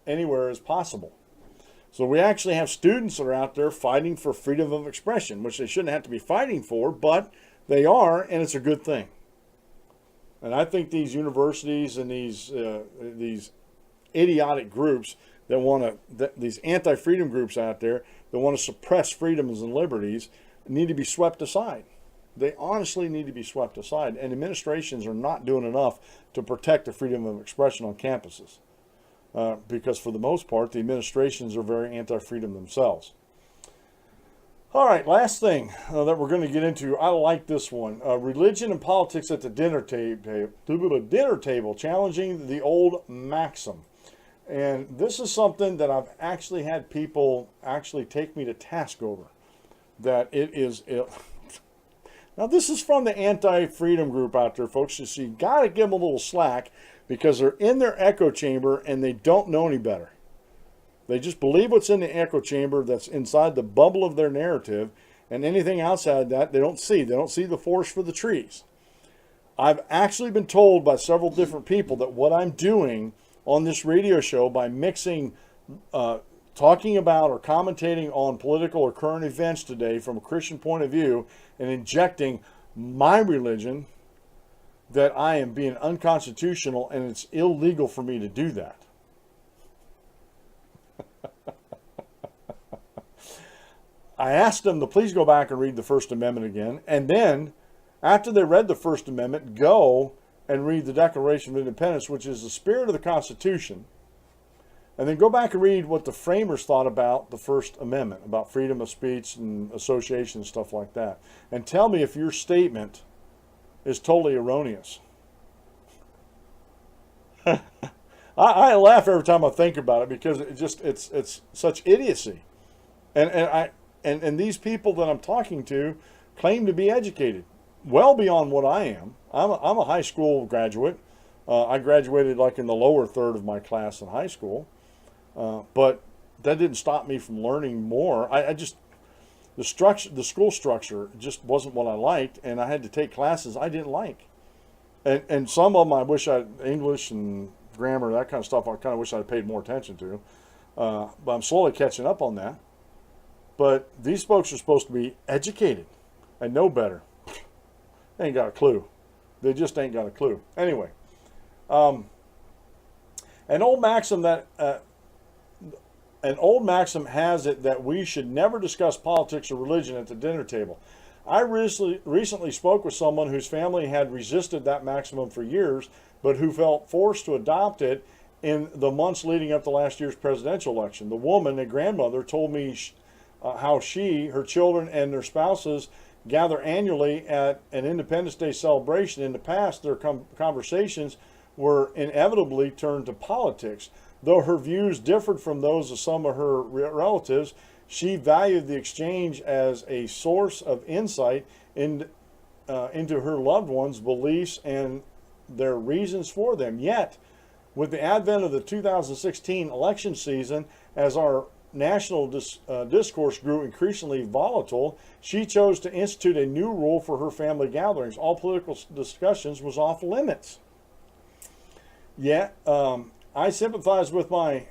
is possible. So we actually have students that are out there fighting for freedom of expression, which they shouldn't have to be fighting for, but they are, and it's a good thing. And I think these universities and these idiotic groups that want to, these anti-freedom groups out there that want to suppress freedoms and liberties need to be swept aside. They honestly need to be swept aside. And administrations are not doing enough to protect the freedom of expression on campuses. Because for the most part, the administrations are very anti-freedom themselves. All right, last thing that we're going to get into. I like this one. Religion and politics at the dinner table, challenging the old maxim. And this is something that I've actually had people actually take me to task over. That it is... Now, this is from the anti-freedom group out there, folks. So you got to give them a little slack because they're in their echo chamber and they don't know any better. They just believe what's in the echo chamber that's inside the bubble of their narrative, and anything outside that they don't see. They don't see the forest for the trees. I've actually been told by several different people that what I'm doing on this radio show by mixing talking about or commentating on political or current events today from a Christian point of view and injecting my religion, that I am being unconstitutional and it's illegal for me to do that. I asked them to please go back and read the First Amendment again, and then after they read the First Amendment, go and read the Declaration of Independence, which is the spirit of the Constitution, and then go back and read what the framers thought about the First Amendment, about freedom of speech and association and stuff like that, and tell me if your statement is totally erroneous. I laugh every time I think about it because it's such idiocy, and these people that I'm talking to claim to be educated, well beyond what I am. I'm a high school graduate. I graduated like in the lower third of my class in high school, but that didn't stop me from learning more. The school structure just wasn't what I liked, and I had to take classes I didn't like, and some of them I wish English and grammar, that kind of stuff, I kind of wish I'd paid more attention to, but I'm slowly catching up on that. But these folks are supposed to be educated and know better. They ain't got a clue. They just ain't got a clue. Anyway, an old maxim has it that we should never discuss politics or religion at the dinner table. I recently spoke with someone whose family had resisted that maximum for years, but who felt forced to adopt it in the months leading up to last year's presidential election. The woman, a grandmother, told me how her children, and their spouses gather annually at an Independence Day celebration. In the past, their conversations were inevitably turned to politics. Though her views differed from those of some of her relatives, she valued the exchange as a source of insight into her loved ones' beliefs and their reasons for them. Yet, with the advent of the 2016 election season, as our national discourse grew increasingly volatile, she chose to institute a new rule for her family gatherings. All political discussions was off limits. Yet, I sympathize with my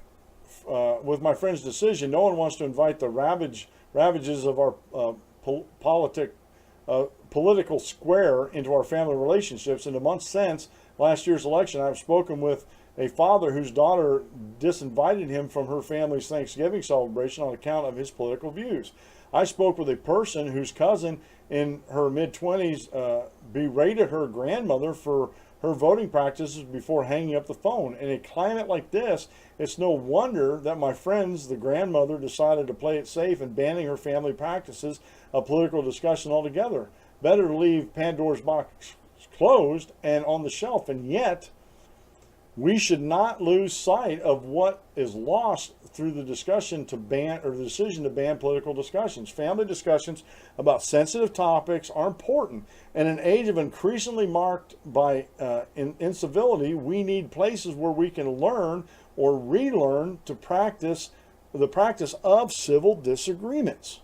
friend's decision. No one wants to invite the ravages of our political square into our family relationships. In the months since last year's election, I've spoken with a father whose daughter disinvited him from her family's Thanksgiving celebration on account of his political views. I spoke with a person whose cousin in her mid-20s berated her grandmother for her voting practices before hanging up the phone. In a climate like this, it's no wonder that my friends, the grandmother, decided to play it safe and banning her family practices of political discussion altogether. Better to leave Pandora's box closed and on the shelf. And yet, we should not lose sight of what is lost through the decision to ban political discussions. Family discussions about sensitive topics are important. In an age of increasingly marked by incivility, we need places where we can learn or relearn to practice the practice of civil disagreements.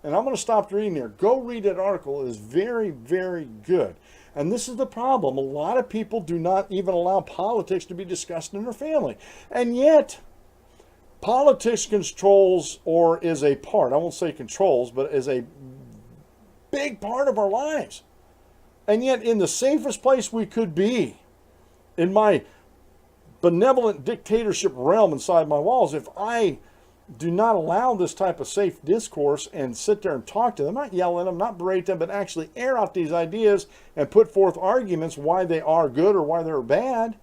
And I'm going to stop reading there. Go read that article. It is very, very good. And this is the problem. A lot of people do not even allow politics to be discussed in their family. And yet, politics controls, or is a part, I won't say controls, but is a big part of our lives. And yet, in the safest place we could be, in my benevolent dictatorship realm inside my walls, if I do not allow this type of safe discourse and sit there and talk to them, not yell at them, not berate them, but actually air out these ideas and put forth arguments why they are good or why they're bad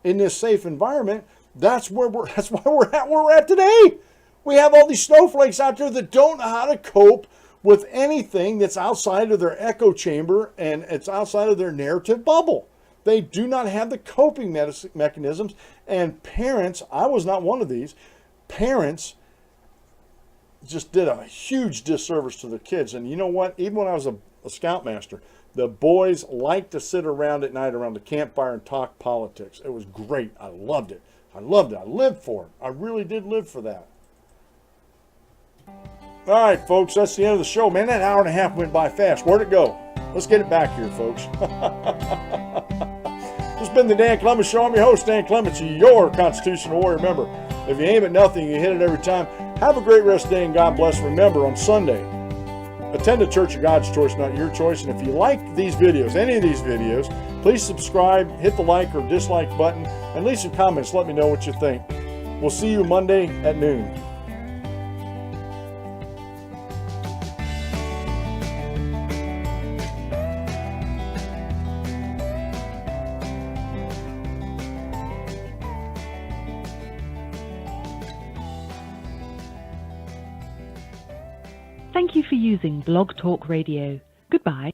in this safe environment, that's why we're at where we're at today. We have all these snowflakes out there that don't know how to cope with anything that's outside of their echo chamber and it's outside of their narrative bubble. They do not have the coping mechanisms. And parents, I was not one of these, parents just did a huge disservice to their kids. And you know what? Even when I was a scoutmaster, the boys liked to sit around at night around the campfire and talk politics. It was great. I loved it. I lived for it. I really did live for that. All right, folks, that's the end of the show. Man, that hour and a half went by fast. Where'd it go? Let's get it back here, folks. This has been the Dan Clements Show. I'm your host, Dan Clements, your constitutional warrior. Remember, if you aim at nothing, you hit it every time. Have a great rest of the day and God bless. Remember, on Sunday, attend a church of God's choice, not your choice. And if you like these videos, any of these videos, please subscribe, hit the like or dislike button, and leave some comments. Let me know what you think. We'll see you Monday at noon. Thank you for using Blog Talk Radio. Goodbye.